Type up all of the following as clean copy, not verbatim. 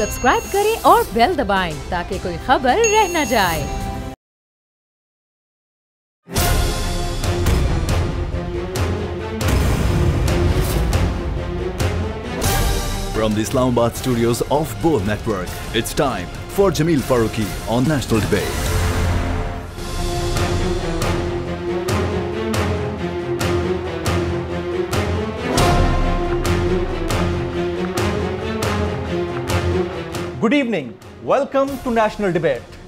Subscribe करें और bell दबाएं ताकि कोई खबर रह न जाए। From the Islamabad studios of Bor Network, it's time for Jameel Farooqi on National Debate. Good evening, welcome to National Debate.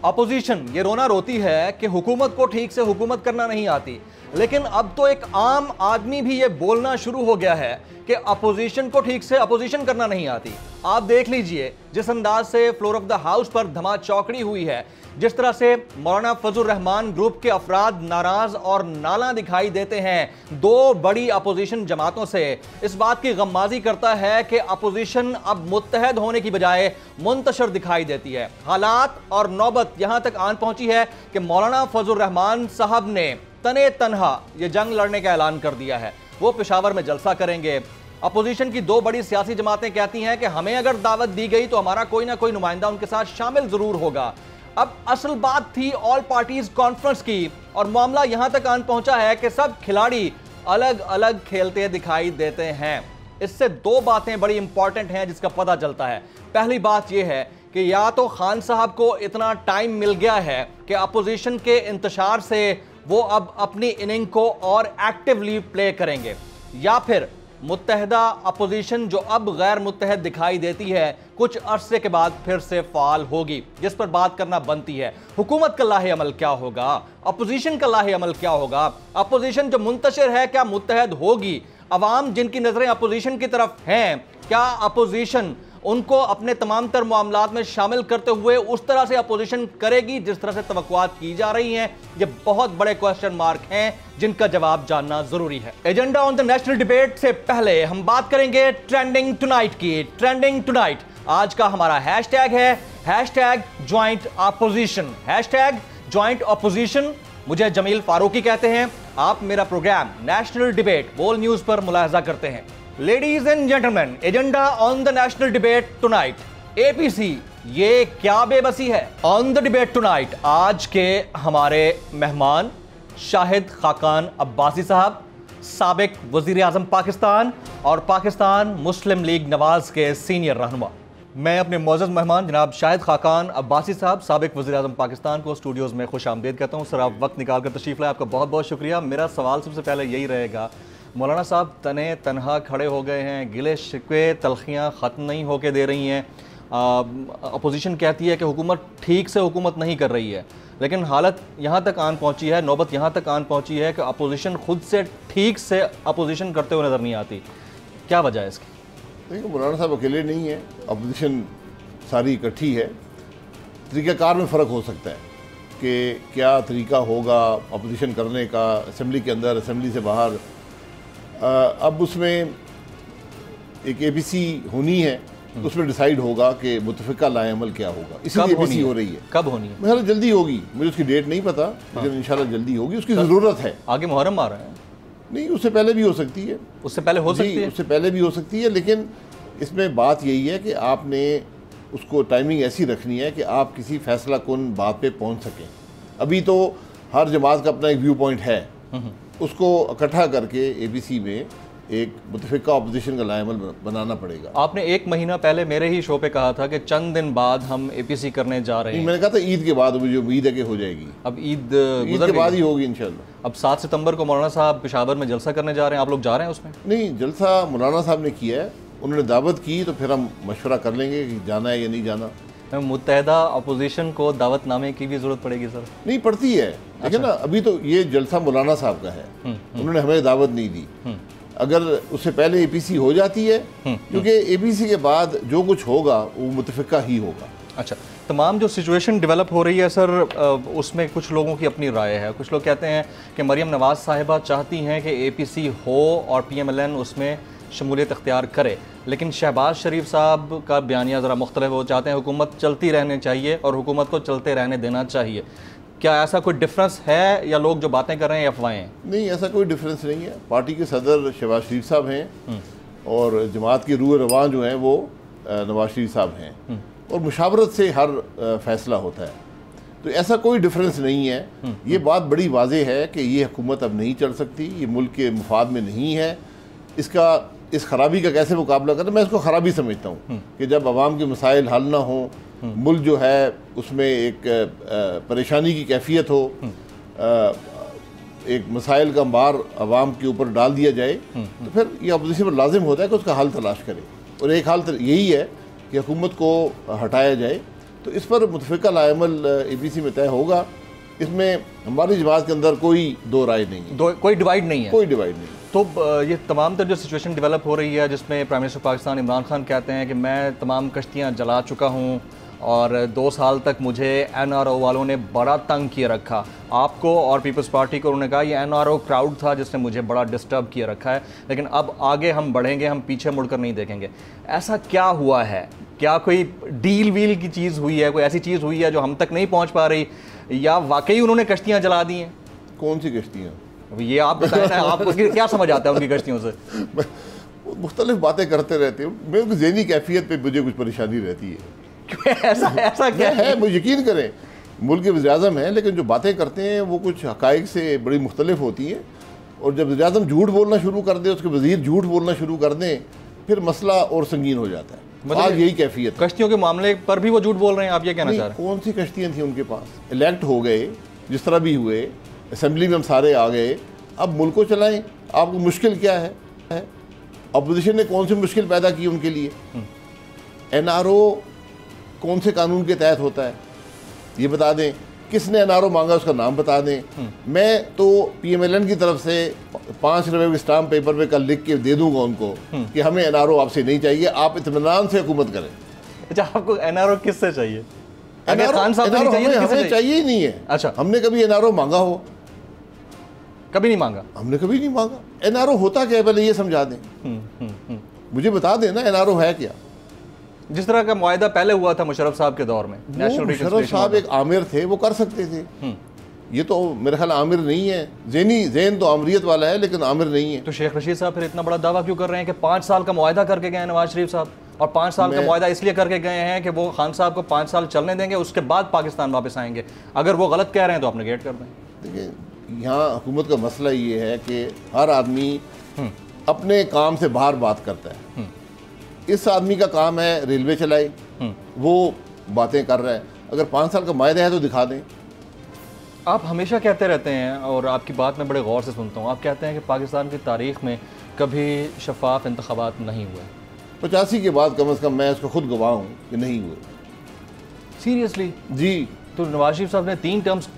Opposition ये रोना रोती है कि हुकूमत को ठीक से हुकूमत करना नहीं आती, लेकिन अब तो एक आम आदमी भी ये बोलना शुरू हो गया है कि अपोजिशन को ठीक से अपोजिशन करना नहीं आती। आप देख लीजिए जिस अंदाज से फ्लोर ऑफ द हाउस पर धमाचौकड़ी हुई है, जिस तरह से मौलाना फजल रहमान ग्रुप के अफराद नाराज और नाला दिखाई देते हैं दो बड़ी अपोजिशन जमातों से, इस बात की गम्माजी करता है कि अपोजिशन अब मुत्तहद होने की बजाय मुंतशर दिखाई देती है। हालात और नौबत यहां तक आन पहुंची है कि मौलाना फजल रहमान साहब ने तने तनहा ये जंग लड़ने का ऐलान कर दिया है। वो पेशावर में जलसा करेंगे। अपोजिशन की दो बड़ी सियासी जमातें कहती हैं कि हमें अगर दावत दी गई तो हमारा कोई ना कोई नुमाइंदा उनके साथ शामिल जरूर होगा। अब असल बात थी ऑल पार्टीज कॉन्फ्रेंस की, और मामला यहां तक आन पहुंचा है कि सब खिलाड़ी अलग अलग खेलते दिखाई देते हैं। इससे दो बातें बड़ी इंपॉर्टेंट हैं जिसका पता चलता है। पहली बात यह है कि या तो खान साहब को इतना टाइम मिल गया है कि अपोजिशन के इंतशार से वो अब अपनी इनिंग को और एक्टिवली प्ले करेंगे, या फिर मुत्तहदा अपोजिशन जो अब गैर मुत्तहद दिखाई देती है कुछ अरसे के बाद फिर से फाल होगी, जिस पर बात करना बनती है। हुकूमत का लाहे अमल क्या होगा, अपोजिशन का लाहे अमल क्या होगा, अपोजिशन जो मुंतशिर है क्या मुत्तहद होगी, अवाम जिनकी नजरें अपोजिशन की तरफ हैं क्या अपोजिशन उनको अपने तमाम तर मामलात में शामिल करते हुए उस तरह से अपोजिशन करेगी जिस तरह से तवक्कुआत की जा रही हैं। ये बहुत बड़े क्वेश्चन मार्क हैं जिनका जवाब जानना जरूरी है। Agenda on the national debate से पहले हम बात करेंगे ट्रेंडिंग टुनाइट की। ट्रेंडिंग टुनाइट आज का हमारा हैशटैग है hashtag joint opposition. Hashtag joint opposition. मुझे जमील फारूकी कहते हैं। आप मेरा प्रोग्राम नेशनल डिबेट बोल न्यूज पर मुलाहजा करते हैं। Ladies and gentleman, agenda on the national debate tonight. APC ये क्या बेबसी है। ऑन द डिबेट टुनाइट आज के हमारे मेहमान शाहिद खाकान अब्बासी साहब, साबिक वजीर आजम पाकिस्तान और पाकिस्तान मुस्लिम लीग नवाज के सीनियर रहनुमा। मैं अपने मोअज़्ज़ज़ मेहमान जनाब शाहिद खाकान अब्बासी साहब, साबिक वज़ीर आज़म पाकिस्तान को स्टूडियोज़ में खुश आमदीद कहता हूँ। सर, आप वक्त निकाल कर तशरीफ़ लाए, आपका बहुत बहुत शुक्रिया। मेरा सवाल सबसे पहले यही रहेगा, मौलाना साहब तने तनहा खड़े हो गए हैं, गिले शिकवे तलखियाँ ख़त्म नहीं होके दे रही हैं। अपोजिशन कहती है कि हुकूमत ठीक से हुकूमत नहीं कर रही है, लेकिन हालत यहाँ तक आन पहुँची है, नौबत यहाँ तक आन पहुँची है कि अपोजिशन खुद से ठीक से अपोजिशन करते हुए नज़र नहीं आती। क्या वजह है इसकी? देखिए, मौलाना साहब अकेले नहीं है, अपोजिशन सारी इकट्ठी है। तरीक़ाकार में फ़र्क हो सकता है कि क्या तरीका होगा अपोजिशन करने का, असम्बली के अंदर, असम्बली से बाहर। अब उसमें एक एपीसी होनी है, तो उसमें डिसाइड होगा कि मुतफ़िका लाए अमल क्या होगा। इसलिए एपीसी हो रही है। कब होनी है? मेरा जल्दी होगी, मुझे उसकी डेट नहीं पता, लेकिन इंशाल्लाह जल्दी होगी। उसकी ज़रूरत है। आगे मुहर्रम आ रहा है। नहीं, उससे पहले भी हो सकती है। उससे पहले हो सकती है? उससे पहले भी हो सकती है, लेकिन इसमें बात यही है कि आपने उसको टाइमिंग ऐसी रखनी है कि आप किसी फैसला कुन बात पे पहुंच सकें। अभी तो हर जमात का अपना एक व्यू पॉइंट है, उसको इकट्ठा करके एपीसी में एक मुतफ़िका अपोजिशन का लाएमल बनाना पड़ेगा। आपने एक महीना पहले मेरे ही शो पे कहा था कि चंद दिन बाद हम एपीसी करने जा रहे हैं। मैंने कहा था ईद के बाद, मुझे उम्मीद है कि हो जाएगी। अब ईद के बाद ही होगी इंशाल्लाह। अब 7 सितंबर को मौलाना साहब पेशावर में जलसा करने जा रहे हैं, आप लोग जा रहे हैं उसमें? नहीं, जलसा मौलाना साहब ने किया है, उन्होंने दावत की, तो फिर हम मशवरा कर लेंगे कि जाना है या नहीं जाना। मुत्तहदा अपोजिशन को दावतनामे की भी जरूरत पड़ेगी सर? नहीं पड़ती है। देखिए ना, अभी तो ये जलसा मौलाना साहब का है, उन्होंने हमें दावत नहीं दी। अगर उससे पहले एपीसी हो जाती है, क्योंकि एपीसी के बाद जो कुछ होगा वो मुतफ़िका ही होगा। अच्छा, तमाम जो सिचुएशन डेवलप हो रही है सर, उसमें कुछ लोगों की अपनी राय है। कुछ लोग कहते हैं कि मरियम नवाज़ साहिबा चाहती हैं कि एपीसी हो और पीएमएलएन उसमें शमूलियत अख्तियार करे, लेकिन शहबाज शरीफ साहब का बयानिया ज़रा मुख्तलिफ। वो चाहते हैं हुकूमत चलती रहनी चाहिए और हुकूमत को चलते रहने देना चाहिए। क्या ऐसा कोई डिफरेंस है या लोग जो बातें कर रहे हैं अफवाहें हैं? नहीं, ऐसा कोई डिफरेंस नहीं है। पार्टी के सदर शहबाज शरीफ साहब हैं और जमात की रूह रवां जो हैं वो नवाज शरीफ साहब हैं और मुशावरत से हर फैसला होता है, तो ऐसा कोई डिफरेंस नहीं है। ये बात बड़ी वाज़ेह है कि ये हुकूमत अब नहीं चल सकती, ये मुल्क के मुफाद में नहीं है। इस खराबी का कैसे मुकाबला करें, मैं इसको ख़राबी समझता हूँ कि जब आवाम के मसाइल हल ना हो, मुल्क जो है उसमें एक परेशानी की कैफियत हो, एक मसाइल का मार आवाम के ऊपर डाल दिया जाए, तो फिर ये अपोजिशन पर लाजिम होता है कि उसका हल तलाश करे। और एक हल यही है कि हुकूमत को हटाया जाए। तो इस पर मुतफ़िक़ा लाएमल APC में तय होगा। इसमें हमारी जमात के अंदर कोई दो राय नहीं है, कोई डिवाइड नहीं है, कोई डिवाइड नहीं। तो ये तमाम तर जो सिचुएशन डेवलप हो रही है, जिसमें प्राइम मिनिस्टर पाकिस्तान इमरान खान कहते हैं कि मैं तमाम कश्तियाँ जला चुका हूँ और 2 साल तक मुझे NRO वालों ने बड़ा तंग किए रखा, आपको और पीपल्स पार्टी को उन्होंने कहा ये NRO क्राउड था जिसने मुझे बड़ा डिस्टर्ब किए रखा है, लेकिन अब आगे हम बढ़ेंगे, हम पीछे मुड़कर नहीं देखेंगे। ऐसा क्या हुआ है? क्या कोई डील वील की चीज़ हुई है, कोई ऐसी चीज़ हुई है जो हम तक नहीं पहुँच पा रही, या वाकई उन्होंने कश्तियाँ जला दी हैं? कौन सी कश्तियाँ? ये आप बताएं ना, आपको क्या समझ आता है उनकी कश्तियों से? मुख्तलिफ बातें करते रहते हो, मेरे को ज़हनी कैफियत पे मुझे कुछ परेशानी रहती है। ऐसा क्या है? मुझे यकीन करें, मुल्क के वज़ीर-ए-आज़म हैं, लेकिन जो बातें करते हैं वो कुछ हक़ाइक़ से बड़ी मुख्तलिफ होती हैं। और जब वज़ीर-ए-आज़म झूठ बोलना शुरू कर दे, उसके वज़ीर झूठ बोलना शुरू कर दें, फिर मसला और संगीन हो जाता है। मतलब आज यही कैफियत है। कश्तियों के मामले पर भी वो झूठ बोल रहे हैं, आप ये कहना चाह रहे हैं? कौन सी कश्तियाँ थी उनके पास? इलेक्ट हो गए, जिस तरह भी हुए, असम्बली में हम सारे आ गए, अब मुल्क को चलाएं। आपको मुश्किल क्या है? अपोजिशन ने कौन सी मुश्किल पैदा की उनके लिए? NRO कौन से कानून के तहत होता है ये बता दें, किसने NRO मांगा उसका नाम बता दें। मैं तो PMLN की तरफ से 5 रुपये के स्टाम्प पेपर पे कल लिख के दे दूंगा उनको कि हमें NRO आपसे नहीं चाहिए, आप इत्मीनान से हुकूमत करें। अच्छा, आपको NRO किससे चाहिए? NRO खान साहब हमें चाहिए चाहिए ही नहीं है। अच्छा, हमने कभी NRO मांगा हो? कभी नहीं मांगा। हमने कभी नहीं मांगा। NRO होता क्या है पहले ये समझा दें, मुझे बता दें ना NRO है क्या। जिस तरह का मुआहदा पहले हुआ था मुशर्रफ साहब के दौर में, मुशर्रफ साहब एक आमिर थे, वो कर सकते थे। ये तो मेरे ख्याल आमिर नहीं है, ज़हन तो आमरीत वाला है लेकिन आमिर नहीं है। तो शेख रशीद साहब फिर इतना बड़ा दावा क्यों कर रहे हैं कि 5 साल का मुआहदा करके गए हैं नवाज शरीफ साहब, और 5 साल का मुआहदा इसलिए करके गए हैं कि वो खान साहब को 5 साल चलने देंगे, उसके बाद पाकिस्तान वापस आएंगे। अगर वो गलत कह रहे हैं तो आप नेगेट कर दें। देखिए, यहाँ हुकूमत का मसला ये है कि हर आदमी अपने काम से बाहर बात करता है। इस आदमी का काम है रेलवे चलाए, वो बातें कर रहा है। अगर 5 साल का मुआहदा है तो दिखा दें। आप हमेशा कहते रहते हैं, और आपकी बात मैं बड़े गौर से सुनता हूँ, आप कहते हैं कि पाकिस्तान की तारीख में कभी शफाफ इंतखाबात नहीं हुए। 85 के बाद कम से कम मैं इसको खुद गवाह हूँ कि नहीं हुए। सीरियसली? जी। तो नवाज शरीफ साहब ने 3 टर्म्स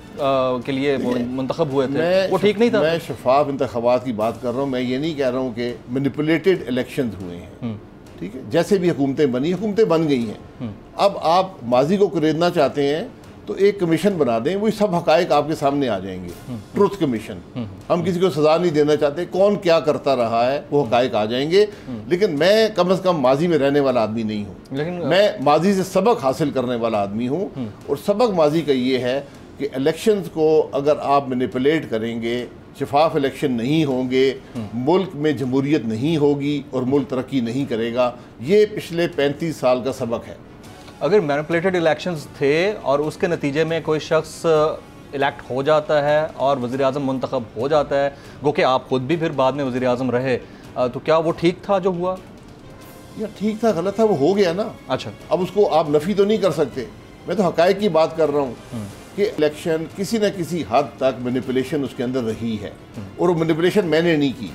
के लिए मुंतखब हुए थे, वो ठीक नहीं था? मैं शफाफ इंतखाबात की बात कर रहा हूँ, मैं ये नहीं कह रहा हूँ कि मैनिपुलेटेड इलेक्शंस हुए हैं। ठीक है, जैसे भी हुकूमतें बन गई हैं। अब आप माजी को कुरेदना चाहते हैं तो एक कमीशन बना दें, वही सब हकायक आपके सामने आ जाएंगे। Truth commission. हम किसी को सजा नहीं देना चाहते, कौन क्या करता रहा है वो हकायक आ जाएंगे। लेकिन मैं कम से कम माजी में रहने वाला आदमी नहीं हूँ, लेकिन मैं माजी से सबक हासिल करने वाला आदमी हूँ। और सबक माजी का ये है कि इलेक्शंस को अगर आप मैनिपुलेट करेंगे, शफाफ इलेक्शन नहीं होंगे, मुल्क में जमहूरियत नहीं होगी और मुल्क तरक्की नहीं करेगा। ये पिछले 35 साल का सबक है। अगर मैनिपुलेटेड इलेक्शंस थे और उसके नतीजे में कोई शख्स इलेक्ट हो जाता है और वज़ीर-ए-आज़म मुंतखब हो जाता है, गो कि आप खुद भी फिर बाद में वज़ीर-ए-आज़म रहे, तो क्या वो ठीक था जो हुआ? या ठीक था गलत था, वो हो गया ना। अच्छा, अब उसको आप नफ़ी तो नहीं कर सकते। मैं तो हकायक की बात कर रहा हूँ कि इलेक्शन किसी न किसी हद तक मैनिपुलेशन उसके अंदर रही है, और वो मैनिपुलेशन मैंने नहीं की।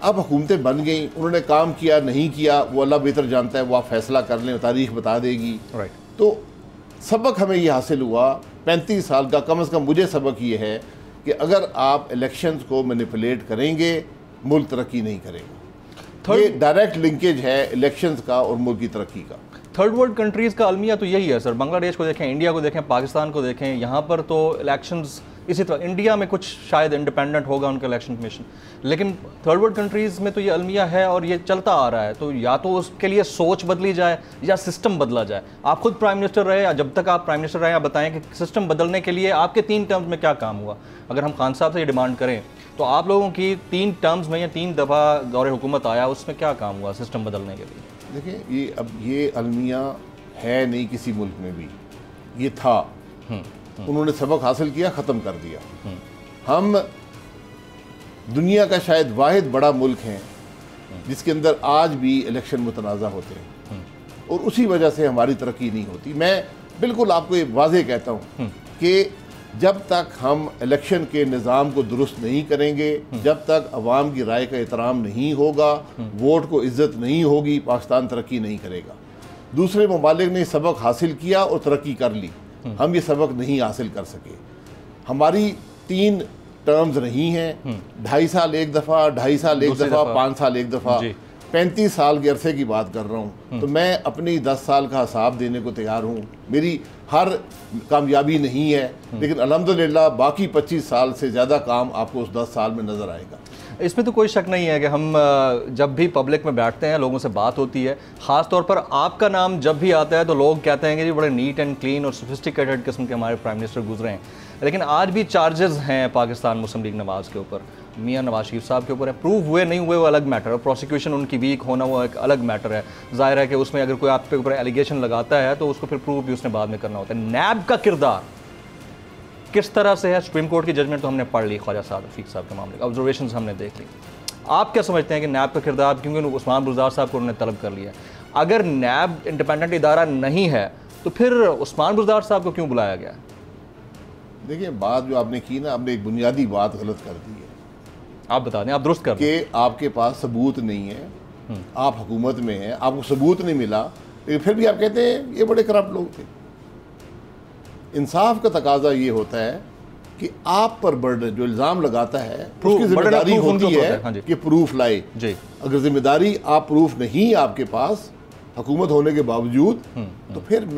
अब हुकूमतें बन गई, उन्होंने काम किया नहीं किया वो अल्लाह बेहतर जानता है, वो आप फैसला कर लें, तारीख बता देगी। राइट। तो सबक हमें ये हासिल हुआ 35 साल का, कम से कम मुझे सबक ये है कि अगर आप इलेक्शंस को मैनिपुलेट करेंगे, मुल्क तरक्की नहीं करेगा। ये डायरेक्ट लिंकेज है इलेक्शंस का और मुल्क की तरक्की का। थर्ड वर्ल्ड कंट्रीज़ का अलमिया तो यही है सर। बांग्लादेश को देखें, इंडिया को देखें, पाकिस्तान को देखें, यहाँ पर तो इलेक्शंस इसी तरह, इंडिया में कुछ शायद इंडिपेंडेंट होगा उनका इलेक्शन कमीशन, लेकिन थर्ड वर्ल्ड कंट्रीज़ में तो ये अलमिया है और ये चलता आ रहा है। तो या तो उसके लिए सोच बदली जाए या सिस्टम बदला जाए। आप खुद प्राइम मिनिस्टर रहे, या जब तक आप प्राइम मिनिस्टर रहे, आप बताएं कि सिस्टम बदलने के लिए आपके 3 टर्म्स में क्या काम हुआ। अगर हम खान साहब से ये डिमांड करें तो आप लोगों की 3 टर्म्स में या 3 दफ़ा दौरे हुकूमत आया, उसमें क्या काम हुआ सिस्टम बदलने के लिए? देखिए ये अलमिया है नहीं किसी मुल्क में भी, ये था। उन्होंने सबक हासिल किया, ख़त्म कर दिया। हम दुनिया का शायद वाहिद बड़ा मुल्क हैं जिसके अंदर आज भी इलेक्शन मुतनाज़ा होते हैं और उसी वजह से हमारी तरक्की नहीं होती। मैं बिल्कुल आपको ये वाज़ेह कहता हूँ कि जब तक हम इलेक्शन के निज़ाम को दुरुस्त नहीं करेंगे, जब तक अवाम की राय का एहतराम नहीं होगा, वोट को इज़्ज़त नहीं होगी, पाकिस्तान तरक्की नहीं करेगा। दूसरे ममालिक ने सबक हासिल किया और तरक्की कर ली, हम ये सबक नहीं हासिल कर सके। हमारी 3 टर्म्स रही हैं, 2.5 साल एक दफ़ा, 2.5 साल एक दफ़ा, 5 साल एक दफ़ा, 35 साल के अरसे की बात कर रहा हूँ। तो मैं अपनी 10 साल का हिसाब देने को तैयार हूँ। मेरी हर कामयाबी नहीं है, लेकिन अल्हम्दुलिल्लाह बाकी 25 साल से ज़्यादा काम आपको उस 10 साल में नज़र आएगा। इसमें तो कोई शक नहीं है कि हम जब भी पब्लिक में बैठते हैं, लोगों से बात होती है, ख़ास तौर पर आपका नाम जब भी आता है तो लोग कहते हैं कि जी बड़े नीट एंड क्लीन और सोफिस्टिकेटेड किस्म के हमारे प्राइम मिनिस्टर गुजरे हैं। लेकिन आज भी चार्जेस हैं पाकिस्तान मुस्लिम लीग नवाज़ के ऊपर, मियां नवाज शरीफ साहब के ऊपर है। प्रूव हुए नहीं हुए वो अलग मैटर है, प्रोसिक्यूशन उनकी वीक होना वो एक अलग मैटर है। जाहिर है कि उसमें अगर कोई आप पे ऊपर एलिगेशन लगाता है तो उसको फिर प्रूव भी उसने बाद में करना होता है। नैब का किरदार किस तरह से है? सुप्रीम कोर्ट की जजमेंट तो हमने पढ़ ली, ख्वाजा साद रफीक साहब के मामले, ऑब्जर्वेशन हमने देख ली। आप क्या समझते हैं कि नैब का किरदार, क्योंकि उस्मान बुज़दार साहब को उन्होंने तलब कर लिया, अगर नैब इंडिपेंडेंट इदारा नहीं है तो फिर उस्मान बुज़दार साहब को क्यों बुलाया गया? देखिए, बात जो आपने की ना, आपने एक बुनियादी बात गलत कर दी है। आप बता दें, आप दुरुस्त कर कि आपके पास सबूत नहीं है, आप हुकूमत में हैं, आपको सबूत नहीं मिला, लेकिन फिर भी आप कहते हैं ये बड़े करप्ट लोग थे। इंसाफ का तकाजा ये होता है कि आप पर बर्डन जो इल्ज़ाम लगाता है उसकी जिम्मेदारी होती है कि प्रूफ लाए। अगर जिम्मेदारी आप प्रूफ नहीं आपके पास हुकूमत होने के बावजूद, तो फिर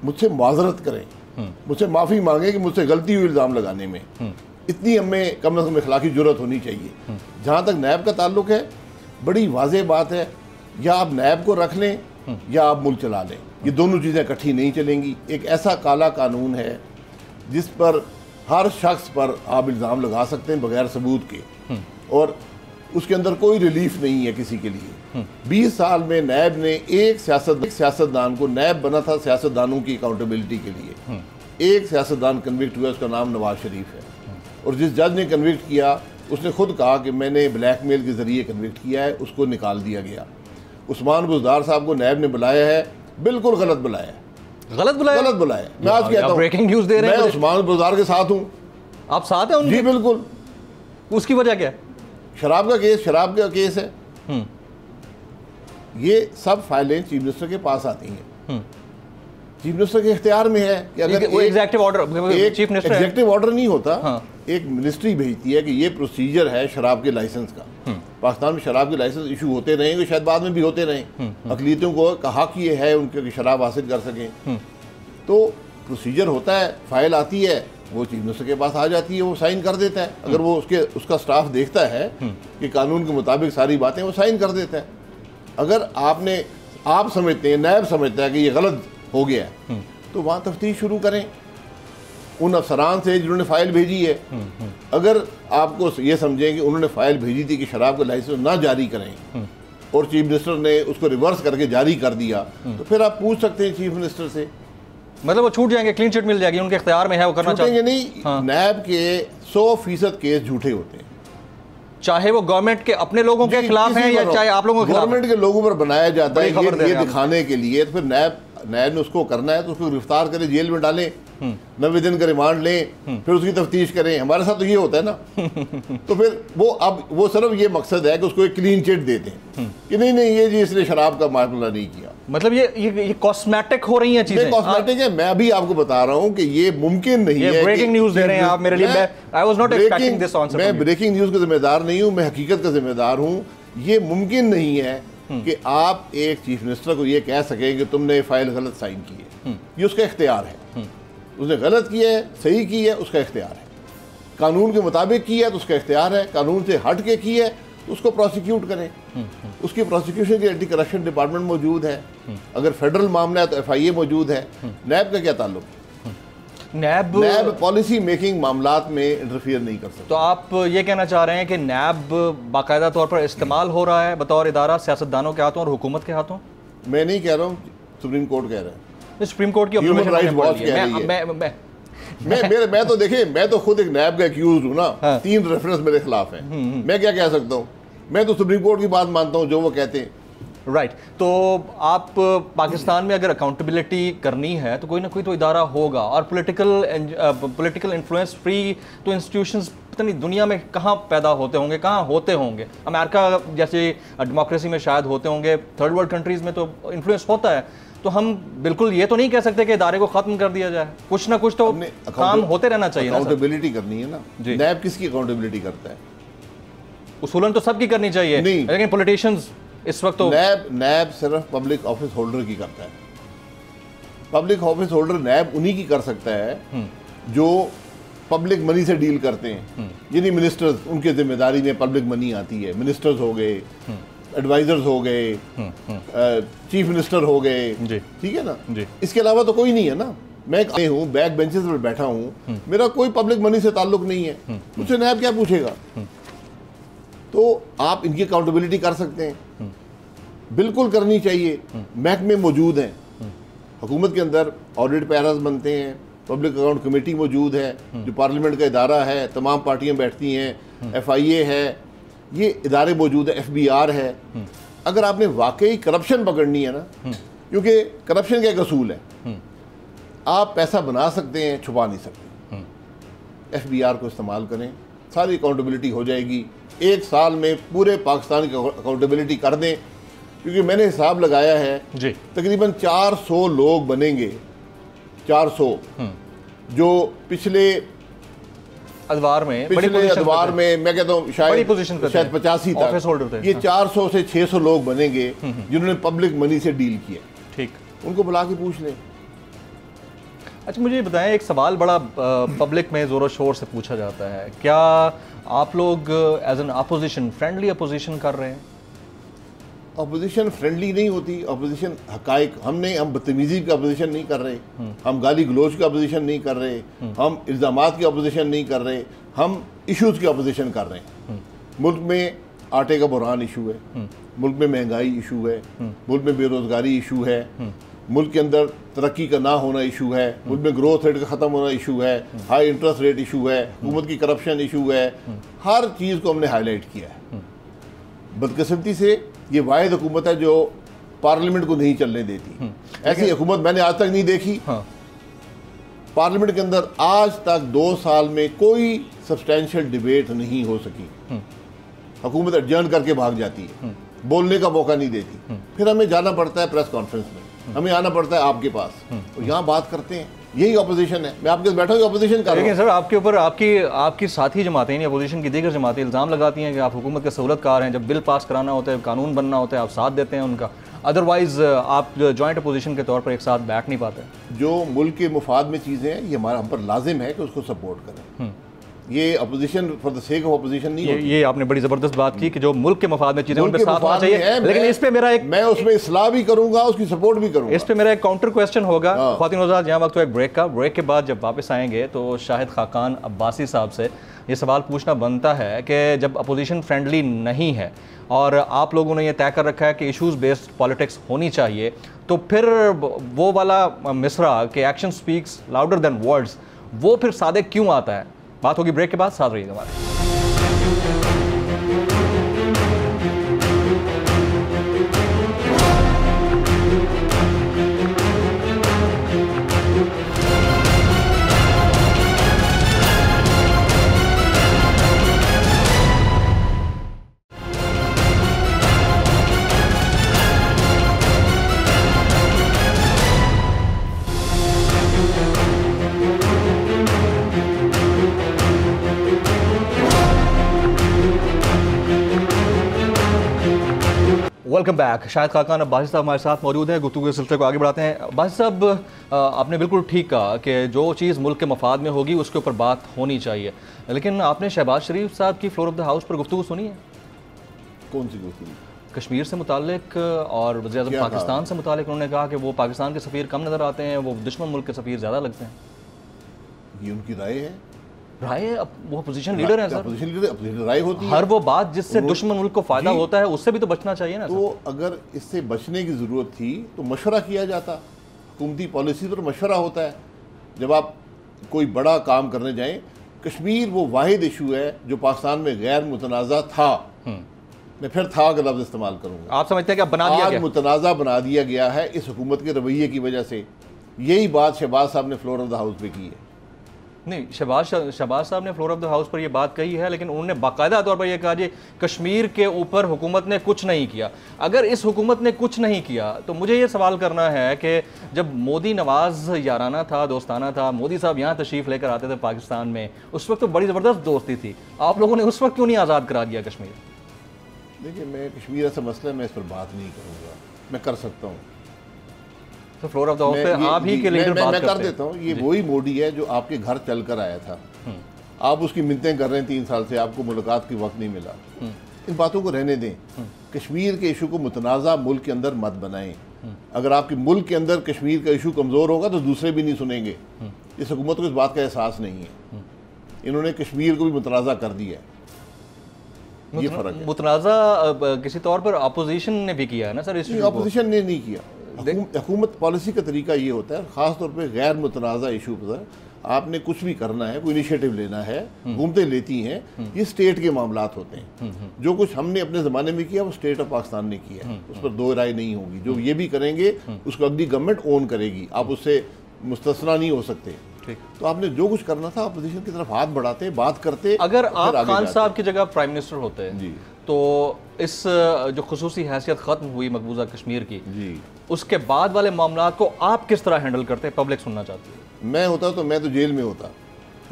मुझसे माजरत करें, मुझसे माफ़ी मांगे कि मुझसे गलती हुई इल्ज़ाम लगाने में। इतनी हमें कम से कम इखलाकी जुर्रत होनी चाहिए। जहाँ तक नैब का ताल्लुक है, बड़ी वाज़ेह बात है, या आप नैब को रख लें या आप मुल्क चला लें, ये दोनों चीज़ें इकट्ठी नहीं चलेंगी। एक ऐसा काला कानून है जिस पर हर शख्स पर आप इल्ज़ाम लगा सकते हैं बगैर सबूत के, और उसके अंदर कोई रिलीफ नहीं है किसी के लिए। 20 साल में नैब ने एक सियासतदान को, नैब बना था सियासतदानों की अकाउंटेबिलिटी के लिए, एक सियासतदान कन्विक्ट हुआ, उसका नाम नवाज शरीफ है। और जिस जज ने कन्विक्ट किया उसने खुद कहा कि मैंने ब्लैकमेल के ज़रिए कन्विक्ट किया है, उसको निकाल दिया गया। उस्मान बुज़दार साहब को नैब ने बुलाया है, बिल्कुल गलत बुलाया है, गलत बुलाया। मैं आज कहता हूं, ब्रेकिंग न्यूज़ दे रहे हैं, मैं उस्मान बुज़दार के साथ हूं। आप साथ हैं उनके? जी बिल्कुल। उसकी वजह क्या है? शराब का केस है। ये सब फाइलें चीफ मिनिस्टर के पास आती हैं। चीफ मिनिस्टर के इख्तियार में है कि अगर वो executive order, chief minister executive order नहीं होता, एक मिनिस्ट्री भेजती है कि ये प्रोसीजर है शराब के लाइसेंस का। पाकिस्तान में शराब के लाइसेंस इशू होते रहेंगे, शायद बाद में भी होते रहें। अकलीतों को कहा कि ये है उनके कि शराब हासिल कर सकें, तो प्रोसीजर होता है, फाइल आती है, वो चीफ मिनिस्टर के पास आ जाती है, वो साइन कर देता है। अगर वो उसका स्टाफ देखता है कि कानून के मुताबिक सारी बातें, वो साइन कर देता है। अगर आप समझते हैं, नैब समझता है कि ये गलत हो गया है, तो वहाँ तफ्तीश शुरू करें उन अफसरान से जिन्होंने फ़ाइल भेजी है। अगर आपको ये समझें कि उन्होंने फ़ाइल भेजी थी कि शराब का लाइसेंस ना जारी करें और चीफ मिनिस्टर ने उसको रिवर्स करके जारी कर दिया, तो फिर आप पूछ सकते हैं चीफ मिनिस्टर से। मतलब वो छूट जाएंगे, क्लीन चिट मिल जाएगी, उनके इख्तियार में है, वो करना चाहेंगे नहीं। नैब के 100% केस झूठे होते हैं, चाहे वो गवर्नमेंट के अपने लोगों के खिलाफ हैं या चाहे आप लोगों के खिलाफ। गवर्नमेंट के लोगों पर बनाया जाता है ये दिखाने के लिए, तो फिर नैब ने उसको करना है तो उसको गिरफ्तार करें, जेल में डालें, 90 दिन का रिमांड लें, फिर उसकी तफ्तीश करें। हमारे साथ तो ये होता है ना। तो फिर वो सिर्फ ये मकसद है कि उसको एक क्लीन चिट दे दें कि नहीं ये जी इसने शराब का मामला नहीं किया। मतलब ये कॉस्मेटिक हो रही हैं चीजें, कॉस्मेटिक है। मैं अभी आपको बता रहा हूँ कि ये मुमकिन नहीं है। ब्रेकिंग न्यूज़ दे रहे हैं आप मेरे लिए। I was not expecting this answer. मैं ब्रेकिंग न्यूज़ का जिम्मेदार नहीं हूँ, मैं हकीकत का जिम्मेदार हूँ। ये मुमकिन नहीं है कि आप एक चीफ मिनिस्टर को ये कह सकें कि तुमने फाइल गलत साइन की है। ये उसका इख्तियार है, उसने गलत किया है, सही की है, उसका इख्तियार है। कानून के मुताबिक किया है तो उसका इख्तियार है, कानून से हट के की है तो उसको प्रोसिक्यूट करें। उसकी प्रोसिक्यूशन की एंटी करप्शन डिपार्टमेंट मौजूद है। अगर फेडरल मामला है तो FIA मौजूद है। नैब का क्या ताल्लुक? नैब पॉलिसी मेकिंग मामलात में इंटरफियर नहीं कर सकता। तो आप ये कहना चाह रहे हैं कि नैब बाकायदा तौर पर इस्तेमाल हो रहा है बतौर इदारा सियासतदानों के हाथों और हुकूमत के हाथों? मैं नहीं कह रहा हूँ, सुप्रीम कोर्ट कह रहा है। सुप्रीम कोर्ट की ह्यूमन राइट्स वॉच कह रही है। मैं तो देखिए, मैं तो खुद एक नैब का एक्यूज हूँ ना। हाँ। 3 रेफरेंस मेरे खिलाफ हैं। मैं क्या कह सकता हूँ? मैं तो सुप्रीम कोर्ट की बात मानता हूँ जो वो कहते हैं। राइट तो आप पाकिस्तान में अगर अकाउंटेबिलिटी करनी है तो कोई ना कोई तो इदारा होगा, और पॉलिटिकल इन्फ्लुएंस फ्री तो इंस्टीट्यूशंस पता नहीं दुनिया में कहाँ पैदा होते होंगे, कहाँ होते होंगे। अमेरिका जैसे डेमोक्रेसी में शायद होते होंगे, थर्ड वर्ल्ड कंट्रीज़ में तो इन्फ्लुएंस होता है। तो हम बिल्कुल ये तो नहीं कह सकते कि इदारे को ख़त्म कर दिया जाए, कुछ ना कुछ तो काम होते रहना चाहिए। अकाउंटेबिलिटी करनी है ना। नैब किसकी अकाउंटेबिलिटी करता है? उसूलन तो सबकी करनी चाहिए, लेकिन पॉलिटिशियंस इस वक्त तो नैब सिर्फ पब्लिक ऑफिस होल्डर की करता है। पब्लिक ऑफिस होल्डर नैब उन्हीं की कर सकता है जो पब्लिक मनी से डील करते हैं। यानी मिनिस्टर्स, उनके जिम्मेदारी में पब्लिक मनी आती है। मिनिस्टर्स हो गए, एडवाइजर्स हो गए, चीफ मिनिस्टर हो गए, ठीक है ना। इसके अलावा तो कोई नहीं है ना। मैं हूँ बैक बेंचेस पर बैठा हूँ, मेरा कोई पब्लिक मनी से ताल्लुक नहीं है, मुझसे नैब क्या पूछेगा? तो आप इनकी अकाउंटेबिलिटी कर सकते हैं, बिल्कुल करनी चाहिए। महकमे मौजूद हैं हुकूमत के अंदर, ऑडिट पैरास बनते हैं, पब्लिक अकाउंट कमेटी मौजूद है जो पार्लियामेंट का इदारा है, तमाम पार्टियां बैठती हैं, FIA है, ये इदारे मौजूद है, FBR है। अगर आपने वाकई करप्शन पकड़नी है ना, क्योंकि करप्शन का एक असूल है, आप पैसा बना सकते हैं, छुपा नहीं सकते। FBR को इस्तेमाल करें, सारी अकाउंटेबिलिटी हो जाएगी। 1 साल में पूरे पाकिस्तान की अकाउंटेबिलिटी कर दें, क्योंकि मैंने हिसाब लगाया है जी, तकरीबन 400 लोग बनेंगे, 400 जो पिछले अदवार में मैं कहता हूँ शायद 85 तक, ये 400 से 600 लोग बनेंगे जिन्होंने पब्लिक मनी से डील किया। ठीक, उनको बुला के पूछ लें। अच्छा मुझे बताएं, एक सवाल बड़ा पब्लिक में ज़ोर शोर से पूछा जाता है, क्या आप लोग as an opposition friendly opposition कर रहे हैं? अपोजिशन फ्रेंडली नहीं होती, अपोजिशन हकाइक। हम बदतमीजी की अपोजिशन नहीं कर रहे, हम गाली गलोच की अपोजिशन नहीं कर रहे, हम इल्ज़ामात की अपोजिशन नहीं कर रहे, हम इश्यूज़ की अपोजिशन कर रहे हैं। मुल्क में आटे का बुरहान इशू है, मुल्क में महंगाई इशू है, मुल्क में बेरोज़गारी इशू है, मुल्क के अंदर तरक्की का ना होना इशू है, मुल्क में ग्रोथ रेट का ख़त्म होना इशू है, हाई इंटरेस्ट रेट इशू है, हुकूमत की करप्शन इशू है। हर चीज़ को हमने हाईलाइट किया है। बदकिस्मती से ये वाहिद हुकूमत है जो पार्लियामेंट को नहीं चलने देती। ऐसी हुकूमत मैंने आज तक नहीं देखी। पार्लियामेंट के अंदर आज तक 2 साल में कोई सब्सटेंशियल डिबेट नहीं हो सकी। हुकूमत एडजर्न करके भाग जाती है, बोलने का मौका नहीं देती। फिर हमें जाना पड़ता है प्रेस कॉन्फ्रेंस में, हमें आना पड़ता है आपके पास, तो यहाँ बात करते हैं। यही अपोजिशन है। मैं आपके बैठा हूँ, अपोजिशन कर रहा हूँ। लेकिन सर आपके ऊपर आपकी साथी जमातें यानी अपोजिशन की दीगर जमातें इल्ज़ाम लगाती हैं कि आप हुकूमत के सहूलतकार हैं, जब बिल पास कराना होता है, कानून बनना होता है, आप साथ देते हैं उनका, अदरवाइज आप जॉइंट अपोजिशन के तौर पर एक साथ बैठ नहीं पाते। जो मुल्क के मुफाद में चीज़ें हैं, ये हमारा हम पर लाजिम है कि उसको सपोर्ट करें। ये opposition for the sake of opposition नहीं होती। ये आपने बड़ी ज़बरदस्त बात की कि जो मुल्क के मफाद में चीज़ें उन पे साथ होना चाहिए। लेकिन इस पे मेरा मैं उसमें इस्लाह भी करूंगा, उसकी सपोर्ट भी करूंगा। इस पे मेरा एक काउंटर क्वेश्चन होगा ख्वातीन हज़रात, यहाँ वक्त एक ब्रेक के बाद जब वापस आएंगे तो शाहिद खाकान अब्बासी साहब से ये सवाल पूछना बनता है कि जब अपोजिशन फ्रेंडली नहीं है और आप लोगों ने ये तय कर रखा है कि इशूज़ बेस्ड पॉलिटिक्स होनी चाहिए, तो फिर वो वाला मिसरा कि action speaks louder than words, वो फिर सादे क्यों आता है? बात होगी ब्रेक के बाद, साथ रहिएगा हमारे। Welcome back. शाहिद खाकान अब्बासी साहब हमारे साथ मौजूद हैं। गुफ्तगू के सिलसिले को आगे बढ़ाते हैं। अब्बासी साहब, आपने बिल्कुल ठीक कहा कि जो चीज़ मुल्क के मफाद में होगी उसके ऊपर बात होनी चाहिए, लेकिन आपने शहबाज शरीफ साहब की फ्लोर ऑफ द हाउस पर गुफ्तगू सुनी है? कौन सी गुफ्तगू? कश्मीर से मुतालिक और वज़ीर-ए-आज़म पाकिस्तान से मुतालिक। उन्होंने कहा कि वो पाकिस्तान के सफ़ीर कम नज़र आते हैं, वो दुश्मन मुल्क के सफ़ीर ज़्यादा लगते हैं। ये उनकी राय है। राय है, वो अपोजिशन लीडर है सर। अपोजिशन राय होती है। हर वो बात जिससे दुश्मन मुल्क को फायदा होता है उससे भी तो बचना चाहिए ना। तो अगर इससे बचने की ज़रूरत थी तो मशवरा किया जाता, हुकूमती पॉलिसी पर मशवरा होता है जब आप कोई बड़ा काम करने जाएं। कश्मीर वो वाहिद इशू है जो पाकिस्तान में गैर मुतनाज़ा था। मैं फिर था का लफ्ज़ इस्तेमाल करूँगा। आप समझते हैं कि अब बना दिया गया? मुतनाज़ा बना दिया गया है इस हुकूमत के रवैये की वजह से। यही बात शहबाज साहब ने फ्लोर ऑफ द हाउस पे की है। नहीं, शहबाज साहब ने फ्लोर ऑफ द हाउस पर यह बात कही है, लेकिन उन्होंने बाकायदा तौर पर यह कहा कि कश्मीर के ऊपर हुकूमत ने कुछ नहीं किया। अगर इस हुकूमत ने कुछ नहीं किया तो मुझे ये सवाल करना है कि जब मोदी नवाज याराना था, दोस्ताना था, मोदी साहब यहाँ तशरीफ़ लेकर आते थे पाकिस्तान में, उस वक्त तो बड़ी ज़बरदस्त दोस्ती थी। आप लोगों ने उस वक्त क्यों नहीं आज़ाद करा दिया कश्मीर? देखिए, मैं कश्मीर ऐसा मसला है, मैं इस पर बात नहीं करूँगा। मैं कर सकता हूँ तो फ्लोर ऑफ द हाउस पे आप ही के लीडर बात मैं कर देता हूँ। ये वही मोदी है जो आपके घर चल कर आया था। आप उसकी मिन्नतें कर रहे हैं 3 साल से, आपको मुलाकात की वक्त नहीं मिला। इन बातों को रहने दें। कश्मीर के इशू को मुतनाज़ा मुल्क के अंदर मत बनाएं। अगर आपके मुल्क के अंदर कश्मीर का इशू कमज़ोर होगा तो दूसरे भी नहीं सुनेंगे। इस हुकूमत को इस बात का एहसास नहीं है। इन्होंने कश्मीर को भी मुतनाज़ा कर दिया है। ये फ़र्क है। मुतनाज़ा किसी तौर पर अपोजिशन ने भी किया है ना सर? इस अपोजिशन ने नहीं किया। हुकूमत पॉलिसी का तरीका ये होता है, ख़ास तौर पे गैर मुतनाज़ा इशू पर आपने कुछ भी करना है, कोई इनिशिएटिव लेना है, हुकूमतें लेती हैं, ये स्टेट के मामलात होते हैं। जो कुछ हमने अपने ज़माने में किया वो स्टेट ऑफ पाकिस्तान ने किया है, उस पर दो राय नहीं होगी। जो ये भी करेंगे उसको अगली गवर्नमेंट ओन करेगी, आप उससे मुस्तस्ना नहीं हो सकते। तो आपने जो कुछ करना था अपोजिशन की तरफ हाथ बढ़ाते, बात करते। अगर आप खान साहब की जगह प्राइम मिनिस्टर होते हैं तो इस जो खुसूसी हैसियत ख़त्म हुई मकबूजा कश्मीर की, उसके बाद वाले मामला को आप किस तरह हैंडल करते हैं? पब्लिक सुनना चाहती है। मैं होता तो मैं तो जेल में होता।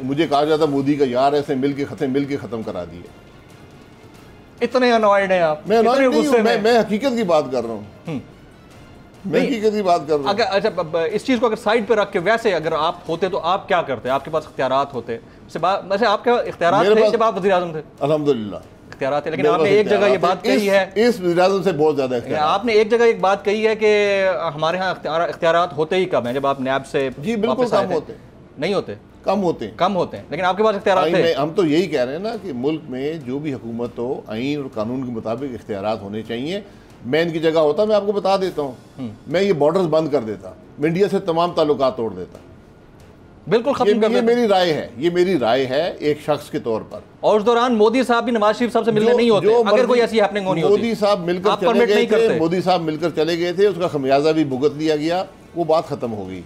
मुझे कहा जाता मोदी का यार ऐसे मिल के ख़त्म करा दिए। इतने अनॉयड हैं आप? मैं हकीकत की बात कर रहा हूँ। मैं हकीकत की बात कर रहा हूँ। अगर अच्छा इस चीज़ को अगर साइड पे रख के वैसे अगर आप होते तो आप क्या करते? आपके पास इख्तियारात होते? वैसे आपके इख्तियारात थे जब आप वज़ीर आज़म थे? अल्हम्दुलिल्लाह इख्तियारात थे, लेकिन आपने एक जगह ये बात कही है, इस वज़ीर आज़म से बहुत ज़्यादा आपने एक जगह एक बात कही है कि हमारे यहाँ इख्तियारात होते ही कम है। जब आप नैब से जी बिल्कुल कम होते नहीं होते, कम होते हैं, लेकिन आपके पास इख्तियारात थे। हम तो यही कह रहे हैं ना कि मुल्क में जो भी हुकूमत हो, आईन और कानून के मुताबिक इख्तियारात होने चाहिए। मैं इनकी जगह होता मैं आपको बता देता हूँ, मैं ये बॉर्डर्स बंद कर देता, मैं इंडिया से तमाम ताल्लुकात तोड़ देता, बिल्कुल खत्म कर देता। ये मेरी राय है, ये मेरी राय है एक शख्स के तौर पर। और उस दौरान मोदी साहब भी नवाज शरीफ साहब से मिलने नहीं होते अगर कोई ऐसी हैपनिंग होनी होती। मोदी साहब मिलकर चले गए थे, मोदी साहब मिलकर चले गए थे, उसका खमियाजा भी भुगत लिया गया, वो बात खत्म हो गई।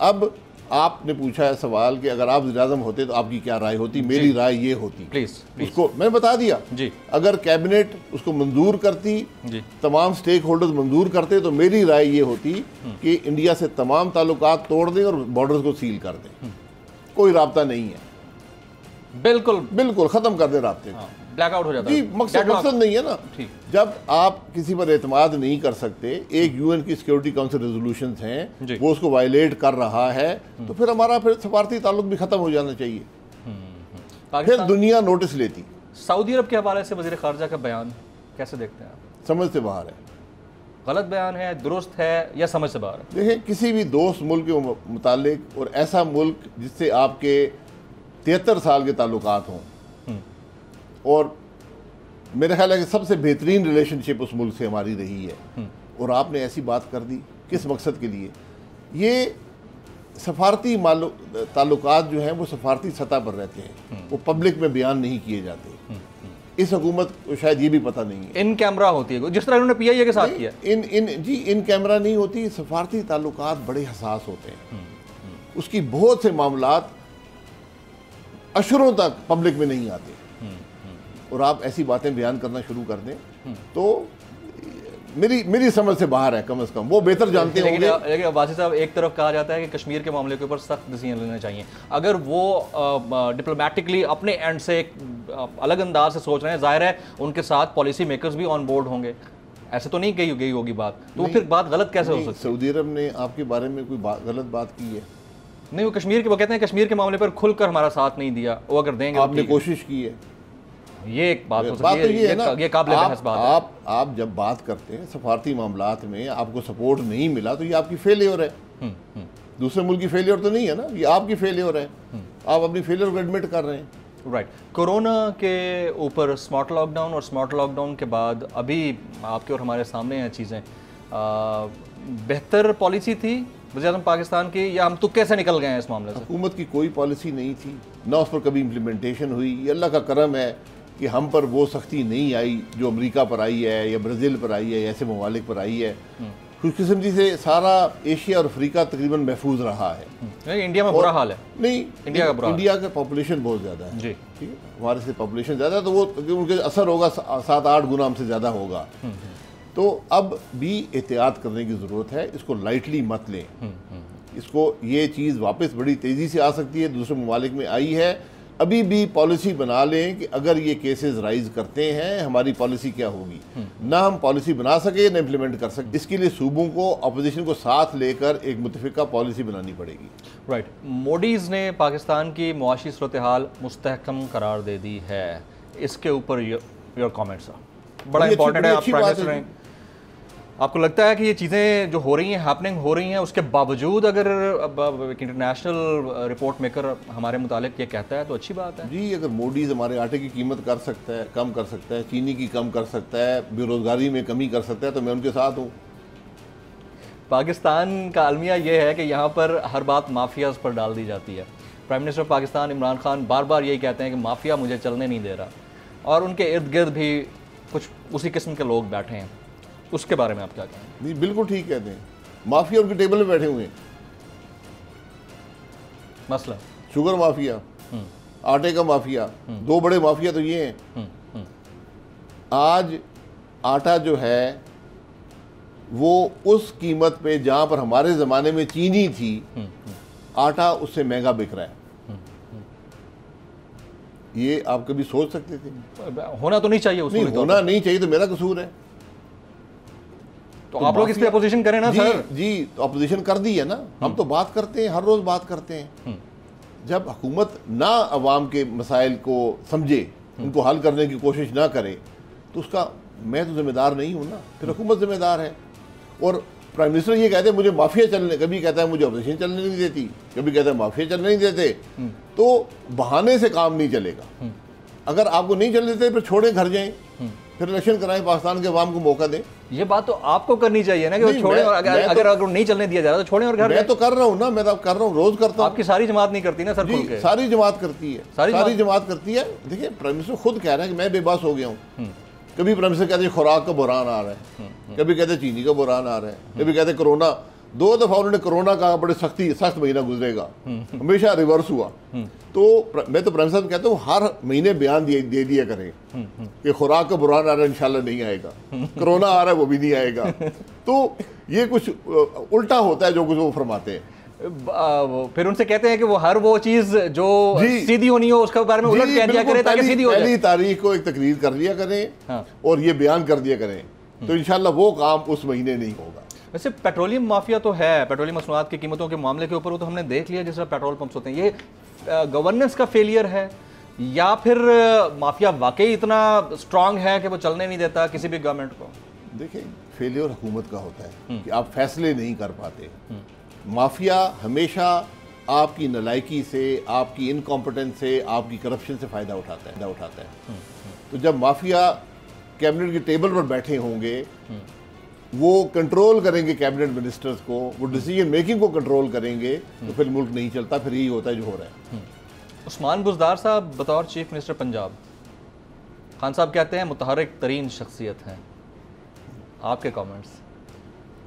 अब आपने पूछा है सवाल कि अगर आप वज़ीर आज़म होते तो आपकी क्या राय होती? मेरी राय ये होती, प्लीज उसको मैं बता दिया जी। अगर कैबिनेट उसको मंजूर करती, तमाम स्टेक होल्डर्स मंजूर करते, तो मेरी राय ये होती कि इंडिया से तमाम ताल्लुकात तोड़ दें और बॉर्डर्स को सील कर दें। कोई राब्ता नहीं है, बिल्कुल खत्म कर दें राब्ते को, ब्लैकआउट हो जाता है। मकसद नहीं है ना। जब आप किसी पर एतमाद नहीं कर सकते, एक यूएन की सिक्योरिटी काउंसिल रेजोल्यूशन हैं, वो उसको वायलेट कर रहा है, तो फिर हमारा सफारती ताल्लुक भी खत्म हो जाना चाहिए, फिर दुनिया नोटिस लेती। सऊदी अरब के हवाले से वज़ीर ख़ारजा का बयान कैसे देखते हैं आप? समझ से बाहर है, गलत बयान है, दुरुस्त है या समझ से बाहर है? देखें, किसी भी दोस्त मुल्क के मुतालिक और ऐसा मुल्क जिससे आपके 73 साल के ताल्लुकात हों, और मेरा ख्याल है कि सबसे बेहतरीन रिलेशनशिप उस मुल्क से हमारी रही है, और आपने ऐसी बात कर दी किस मकसद के लिए? ये सफारती ताल्लुकात जो हैं वो सफारती सतह पर रहते हैं, वो पब्लिक में बयान नहीं किए जाते। इस हुकूमत को शायद ये भी पता नहीं है। इन कैमरा होती है, जिस तरह उन्होंने पीआईए के साथ किया। इन कैमरा नहीं होती। सफारती ताल्लुकात बड़े हसास होते हैं, उसकी बहुत से मामलात अशरों तक पब्लिक में नहीं आते, और आप ऐसी बातें बयान करना शुरू कर दें तो मेरी समझ से बाहर है। कम से कम वो बेहतर जानते होंगे। लेकिन वासी साहब, एक तरफ कहा जाता है कि कश्मीर के मामले के ऊपर सख्त डिसीजन लेने चाहिए। अगर वो डिप्लोमेटिकली अपने एंड से एक अलग अंदाज से सोच रहे हैं, जाहिर है उनके साथ पॉलिसी मेकर्स भी ऑन बोर्ड होंगे। ऐसे तो नहीं गई होगी बात, तो फिर बात गलत कैसे हो सकती है? सऊदी अरब ने आपके बारे में कोई गलत बात की है? नहीं, वो कहते हैं कश्मीर के मामले पर खुलकर हमारा साथ नहीं दिया। वो अगर देंगे, आपने कोशिश की है, ये एक बात हो सकती है। ये काबिल बहस बात है। आप जब बात करते हैं सफारती मामलात में आपको सपोर्ट नहीं मिला तो ये आपकी फेलियर है। दूसरे मुल्क की फेलियर तो नहीं है ना, ये आपकी फेलियर है। आप अपनी फेलियर को एडमिट कर रहे हैं। राइट। कोरोना के ऊपर स्मार्ट लॉकडाउन और स्मार्ट लॉकडाउन के बाद अभी आपके और हमारे सामने हैं चीज़ें, बेहतर पॉलिसी थी वज़ीर-ए-आज़म पाकिस्तान की, या हम तुक्के से निकल गए हैं इस मामले से? हुकूमत की कोई पॉलिसी नहीं थी, ना उस पर कभी इम्प्लीमेंटेशन हुई। ये अल्लाह का करम है कि हम पर वो सख्ती नहीं आई जो अमेरिका पर आई है या ब्राज़ील पर आई है, ऐसे ममालिक पर आई है। खुशकिस्मती से सारा एशिया और अफ्रीका तकरीबन महफूज रहा है। इंडिया में बुरा हाल है? नहीं, इंडिया का बुरा हाल? इंडिया का पॉपुलेशन बहुत ज़्यादा है जी, ठीक है, हमारे से पॉपुलेशन ज़्यादा है, तो वो उनके असर होगा 7-8 गुना हमसे ज़्यादा होगा। तो अब भी एहतियात करने की ज़रूरत है, इसको लाइटली मत लें। इसको ये चीज़ वापस बड़ी तेज़ी से आ सकती है, दूसरे ममालिक में आई है। अभी भी पॉलिसी बना लें कि अगर ये केसेस राइज करते हैं हमारी पॉलिसी क्या होगी। ना हम पॉलिसी बना सके ना इम्प्लीमेंट कर सके, इसके लिए सूबों को, अपोजिशन को साथ लेकर एक मुतफिका पॉलिसी बनानी पड़ेगी। राइट। मोडीज़ ने पाकिस्तान की मुआशी सूरत हाल मुस्तहकम करार दे दी है, इसके ऊपर योर कमेंट्स बड़ा इंपॉर्टेंट है। आप प्राइम मिनिस्टर हैं, आपको लगता है कि ये चीज़ें जो हो रही हैं, हैपनिंग हो रही हैं, उसके बावजूद अगर एक इंटरनेशनल रिपोर्ट मेकर हमारे मुतालिक ये कहता है तो अच्छी बात है? जी, अगर मोडीज़ हमारे आटे की कीमत कर सकता है, कम कर सकता है, चीनी की कम कर सकता है, बेरोज़गारी में कमी कर सकता है, तो मैं उनके साथ हूँ। पाकिस्तान का अलमिया ये है कि यहाँ पर हर बात माफियाज पर डाल दी जाती है। प्राइम मिनिस्टर पाकिस्तान इमरान खान बार बार यही कहते हैं कि माफिया मुझे चलने नहीं दे रहा, और उनके इर्द गिर्द भी कुछ उसी किस्म के लोग बैठे हैं। उसके बारे में आप क्या कहें? नहीं, बिल्कुल ठीक कहते हैं, माफिया उनके टेबल में बैठे हुए हैं। मसला शुगर माफिया, आटे का माफिया, दो बड़े माफिया तो ये हैं। आज आटा जो है वो उस कीमत पे जहां पर हमारे ज़माने में चीनी थी, आटा उससे महंगा बिक रहा है। ये आप कभी सोच सकते थे? होना तो नहीं चाहिए, नहीं होना नहीं चाहिए, तो मेरा कसूर है। तो आप लोग इस पे अपोजिशन करें ना सर। जी, तो अपोजिशन कर दी है ना, हम तो बात करते हैं, हर रोज़ बात करते हैं। जब हुकूमत ना अवाम के मसाइल को समझे, उनको हल करने की कोशिश ना करे, तो उसका मैं तो जिम्मेदार नहीं हूँ ना, फिर हुकूमत जिम्मेदार है। और प्राइम मिनिस्टर ये कहते हैं मुझे माफिया चलने, कभी कहता है मुझे अपोजिशन चलने नहीं देती, कभी कहता है माफिया चलने नहीं देते। तो बहाने से काम नहीं चलेगा। अगर आपको नहीं चलने देते फिर छोड़ें, घर जाएं, फिर इलेक्शन कराएं, पाकिस्तान के अवाम को मौका दें। ये बात तो आपको करनी चाहिए ना कि वो छोड़ें, और अगर नहीं चलने दिया जा रहा तो छोड़ें और घर। मैं तो कर रहा हूँ ना, मैं तो कर रहा हूँ, रोज करता हूँ। आपकी सारी जमात नहीं करती ना सर? खुल के सारी जमात करती है, सारी जमात करती है। देखिए, प्राइम मिनिस्टर खुद कह रहा है कि मैं बेबस हो गया हूँ। कभी प्राइम मिनिस्टर कहते हैं खुराक का बुरहान आ रहा है, कभी कहते हैं चीनी का बुरहान आ रहा है, कभी कहते हैं कोरोना। 2 दफा उन्होंने कोरोना का बड़े सख्त महीना गुजरेगा, हमेशा रिवर्स हुआ। तो मैं तो प्राइम मिनिस्टर कहता हूँ हर महीने बयान दे दिया करें कि खुराक का बुरहान आ रहा है, इंशाल्लाह नहीं आएगा, कोरोना आ रहा है वो भी नहीं आएगा। तो ये कुछ उल्टा होता है जो कुछ वो फरमाते हैं। फिर उनसे कहते हैं कि वो हर वो चीज जो सीधी होनी हो उसके बारे में उलट कह दिया करें ताकि सीधी हो जाए। पहली तारीख को एक तकरीर कर दिया करें और ये बयान कर दिया करें, तो इंशाल्लाह वो काम उस महीने नहीं होगा। वैसे पेट्रोलियम माफिया तो है, पेट्रोलियम मसनूआत की कीमतों के मामले के ऊपर वो तो हमने देख लिया जिस तरह पेट्रोल पंप्स होते हैं। ये गवर्नेंस का फेलियर है या फिर माफिया वाकई इतना स्ट्रांग है कि वो चलने नहीं देता किसी भी गवर्नमेंट को? देखिए, फेलियर हुकूमत का होता है कि आप फैसले नहीं कर पाते। माफिया हमेशा आपकी नलायकी से, आपकी इनकॉम्पिटेंस से, आपकी करप्शन से फ़ायदा उठाता है। तो जब माफिया कैबिनेट के टेबल पर बैठे होंगे, वो कंट्रोल करेंगे कैबिनेट मिनिस्टर्स को, वो डिसीजन मेकिंग को कंट्रोल करेंगे, तो फिर मुल्क नहीं चलता। फिर यही होता है जो हो रहा है। उस्मान बुज़दार साहब बतौर चीफ मिनिस्टर पंजाब, खान साहब कहते हैं मुतहर्रिक तरीन शख्सियत हैं, आपके कमेंट्स?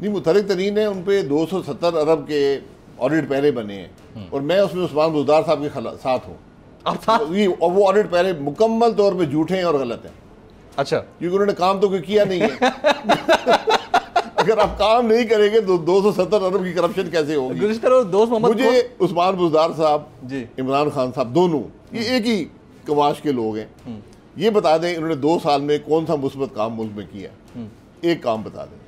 नहीं, मुतहर्रिक तरीन है, उन पे 270 अरब के ऑडिट पहले बने हैं और मैं उसमें उस्मान बुज़दार साहब के साथ हूँ। और वो ऑडिट पहले मुकम्मल तौर पे झूठे हैं और गलत हैं। अच्छा, क्योंकि उन्होंने काम तो कोई किया नहीं है। अगर आप काम नहीं करेंगे तो 270 अरब की करप्शन कैसे होगी? मुझे उस्मान बुज़दार साहब, इमरान खान साहब, दोनों ये एक ही कवाश के लोग हैं। ये बता दें इन्होंने 2 साल में कौन सा मुस्बत काम मुल्क में किया? एक काम बता दें।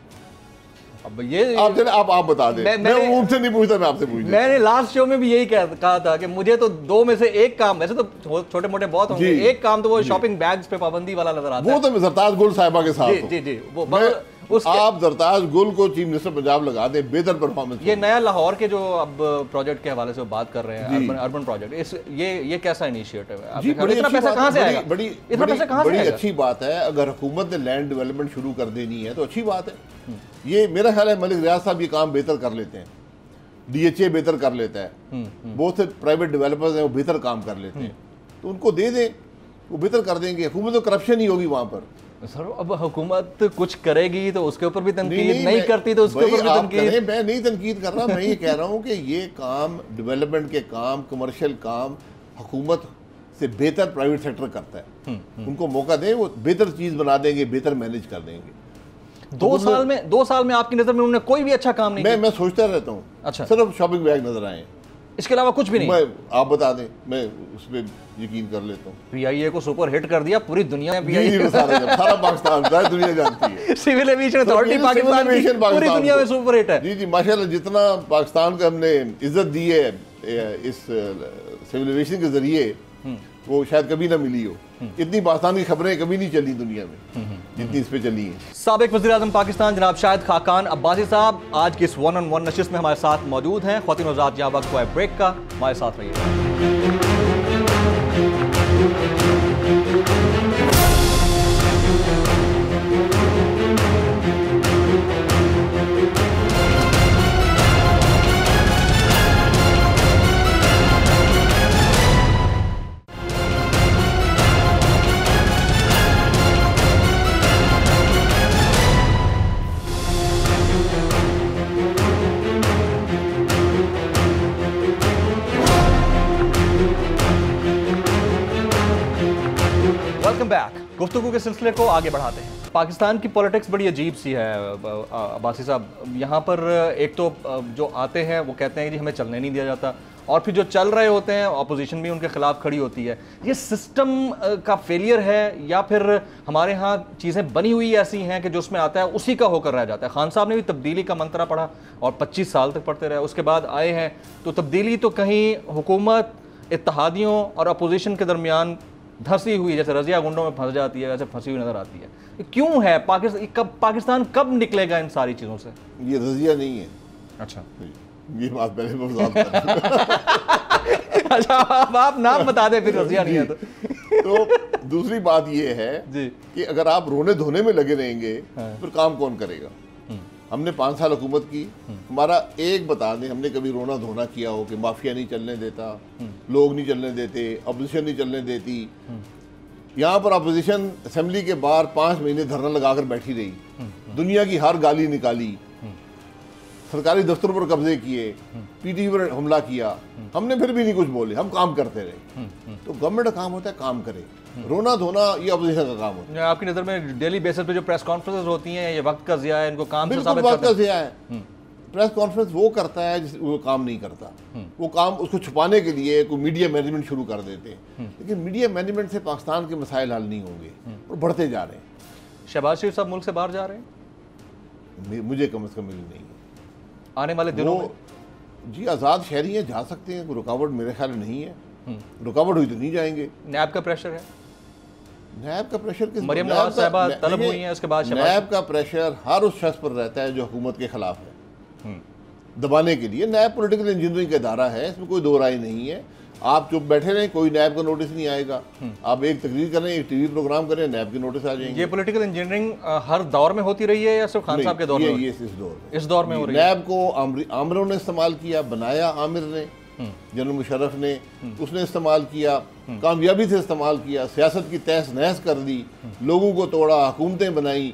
अब ये आप बता दें। मैं उनसे नहीं पूछता, मैं आपसे पूछता। मैंने लास्ट शो में भी यही कहा था कि मुझे तो 2 में से एक काम, वैसे तो छोटे मोटे बहुत होंगे, एक काम तो वो शॉपिंग बैग्स पे पाबंदी वाला नजर आता है। वो तो मैं सरताज गुल साहिबा के साथ जी, वो आप जरताज गुल को चीफ मिनिस्टर पंजाब लगा दें, बेहतर परफॉर्मेंस। ये नया लाहौर के जो अब प्रोजेक्ट के हवाले से बात कर रहे हैं, अर्बन प्रोजेक्ट, ये कैसा इनिशिएटिव है? जी, बड़ी इतना पैसा कहाँ से आएगा? बड़ी अच्छी बात है। अगर हुकूमत ने लैंड डेवलपमेंट शुरू कर देनी है तो अच्छी बात है। ये मेरा ख्याल है मलिक रियाज साहब ये काम बेहतर कर लेते हैं, DHA बेहतर कर लेता है, बहुत से प्राइवेट डेवलपर्स हैं वो बेहतर काम कर लेते हैं, तो उनको दे दें, वो बेहतर कर देंगे। हुकूमत तो करप्शन ही होगी वहाँ पर। सर अब हुकूमत कुछ करेगी तो उसके ऊपर भी तनकीद, नहीं करती तो उसके ऊपर भी तनकीद। मैं नहीं तनकीद कर रहा, मैं ये कह रहा हूँ कि ये काम डेवलपमेंट के काम, कमर्शियल काम हुकूमत से बेहतर प्राइवेट सेक्टर करता है। उनको मौका दें, वो बेहतर चीज़ बना देंगे, बेहतर मैनेज कर देंगे। 2 साल में आपकी नज़र में उन्होंने कोई भी अच्छा काम नहीं किया? मैं सोचता रहता हूँ। अच्छा, सिर्फ शॉपिंग बैग नजर आए, इसके अलावा कुछ भी नहीं? आप बता दें, मैं उस पर यकीन कर लेता हूँ। PIA को सुपर हिट कर दिया पूरी दुनिया में। सारा पाकिस्तान, सारी दुनिया जानती है। सिविल एविएशन अथॉरिटी पाकिस्तान की पूरी दुनिया में सुपर हिट है। जी जी, माशाल्लाह, जितना पाकिस्तान को हमने इज्जत दी है इस सिविल एविएशन के जरिए, वो शायद कभी ना मिली हो। इतनी पाकिस्तान की खबरें कभी नहीं चली दुनिया में जितनी इस पे चली हैं। साबिक वज़ीर-ए-आज़म पाकिस्तान जनाब शाहिद खाकान अब्बासी साहब आज की इस 1-on-1 नशिस्त में हमारे साथ मौजूद हैं। ख्वातीन और हज़रात, यहाँ वक्त हुआ है ब्रेक का, हमारे साथ रहिए। Welcome back. गुफ्तगू के सिलसिले को आगे बढ़ाते हैं। पाकिस्तान की पॉलिटिक्स बड़ी अजीब सी है अब्बासी साहब। यहाँ पर एक तो जो आते हैं वो कहते हैं कि हमें चलने नहीं दिया जाता, और फिर जो चल रहे होते हैं अपोजिशन भी उनके खिलाफ खड़ी होती है। ये सिस्टम का फेलियर है या फिर हमारे यहाँ चीज़ें बनी हुई ऐसी हैं कि जो उसमें आता है उसी का होकर रह जाता है? खान साहब ने भी तब्दीली का मंत्रा पढ़ा और 25 साल तक पढ़ते रहे, उसके बाद आए हैं तो तब्दीली तो कहीं हुकूमत, इत्तेहादियों और अपोजिशन के दरमियान धंसी हुई, जैसे रजिया गुंडों में फंस जाती है वैसे फंसी हुई नजर आती है। क्यों है? पाकिस्तान कब निकलेगा इन सारी चीज़ों से? ये रजिया नहीं है। अच्छा, ये बात पहले अच्छा, आप नाम बता दें फिर रजिया नहीं है तो दूसरी बात ये है जी कि अगर आप रोने धोने में लगे रहेंगे फिर काम कौन करेगा? हमने 5 साल हुकूमत की, हमारा एक बता दें हमने कभी रोना धोना किया हो कि माफिया नहीं चलने देता, लोग नहीं चलने देते, अपोजिशन नहीं चलने देती। यहाँ पर अपोजिशन असेंबली के बाहर 5 महीने धरना लगाकर बैठी रही, दुनिया की हर गाली निकाली, सरकारी दफ्तरों पर कब्जे किए, PTV पर हमला किया, हमने फिर भी नहीं कुछ बोले, हम काम करते रहे। तो गवर्नमेंट का काम होता है काम करे, रोना धोना ये अपोजिशन का काम होता है। आपकी नज़र में डेली बेसिस पे जो प्रेस कॉन्फ्रेंस होती हैं ये वक्त का ज़िया है, इनको काम से बिल्कुल वक्त का ज़िया है। प्रेस कॉन्फ्रेंस वो करता है जिस वो काम नहीं करता, वो काम उसको छुपाने के लिए कोई मीडिया मैनेजमेंट शुरू कर देते हैं। लेकिन मीडिया मैनेजमेंट से पाकिस्तान के मसाइल हल नहीं होंगे और बढ़ते जा रहे हैं। शहबाज शरीफ साहब मुल्क से बाहर जा रहे हैं? मुझे कम से कम मिली नहीं है। आने वाले दिनों में जी आज़ाद शहरी हैं, जा सकते हैं, कोई रुकावट मेरे ख्याल नहीं है। रुकावट हुई तो नहीं जाएंगे। नैब का प्रेशर है? नैब का प्रेशर किस? मरियम नवाज साहिबा तलब हुई हैं, उसके बाद नैब का प्रेशर हर उस शख्स पर रहता है जो हुकूमत के खिलाफ है, दबाने के लिए। नैब पॉलिटिकल इंजीनियरिंग का इदारा है, इसमें कोई दो राय नहीं है। आप चुप बैठे रहें, कोई नैब का नोटिस नहीं आएगा। आप एक तकरीर करें, एक TV प्रोग्राम करें, नैब के नोटिस आ जाएंगे। ये पॉलिटिकल इंजीनियरिंग हर दौर में होती रही है या सिर्फ खान साहब के दौर में? ये इस दौर में, इस दौर में हो रही है। नैब को आमिरों ने इस्तेमाल किया, बनाया आमिर ने, जनरल मुशर्रफ ने, उसने इस्तेमाल किया, कामयाबी से इस्तेमाल किया, सियासत की तहस नहस कर दी, लोगों को तोड़ा, हुकूमतें बनाई,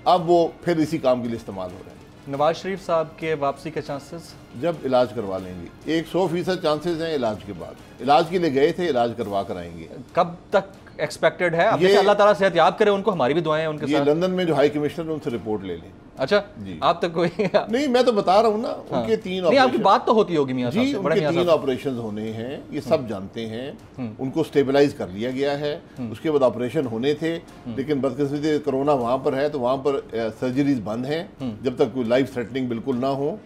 अब वो फिर इसी काम के लिए इस्तेमाल हो रहे हैं। नवाज शरीफ साहब के वापसी के चांसेस? जब इलाज करवा लेंगे, 100% चांसेस हैं इलाज के बाद। इलाज के लिए गए थे, इलाज करवा कर आएंगे। कब तक एक्सपेक्टेड है? अब अल्लाह ताला सेहतयाब करे, उनको हमारी भी दुआएं हैं उनके साथ। लंदन में जो हाई कमिश्नर उनसे रिपोर्ट ले लें। अच्छा जी, आप तक कोई नहीं, मैं तो बता रहा हूँ ना। उनके 3 नहीं, आपकी बात तो होती होगी मियां साहब से, उनके 3 ऑपरेशन होने हैं, ये सब जानते हैं। उनको स्टेबलाइज कर लिया गया है, उसके बाद ऑपरेशन होने थे, लेकिन बदकिस्मती से कोरोना वहाँ पर है तो वहाँ पर सर्जरीज बंद हैं। जब तक कोई लाइफ थ्रेटनिंग बिल्कुल ना हो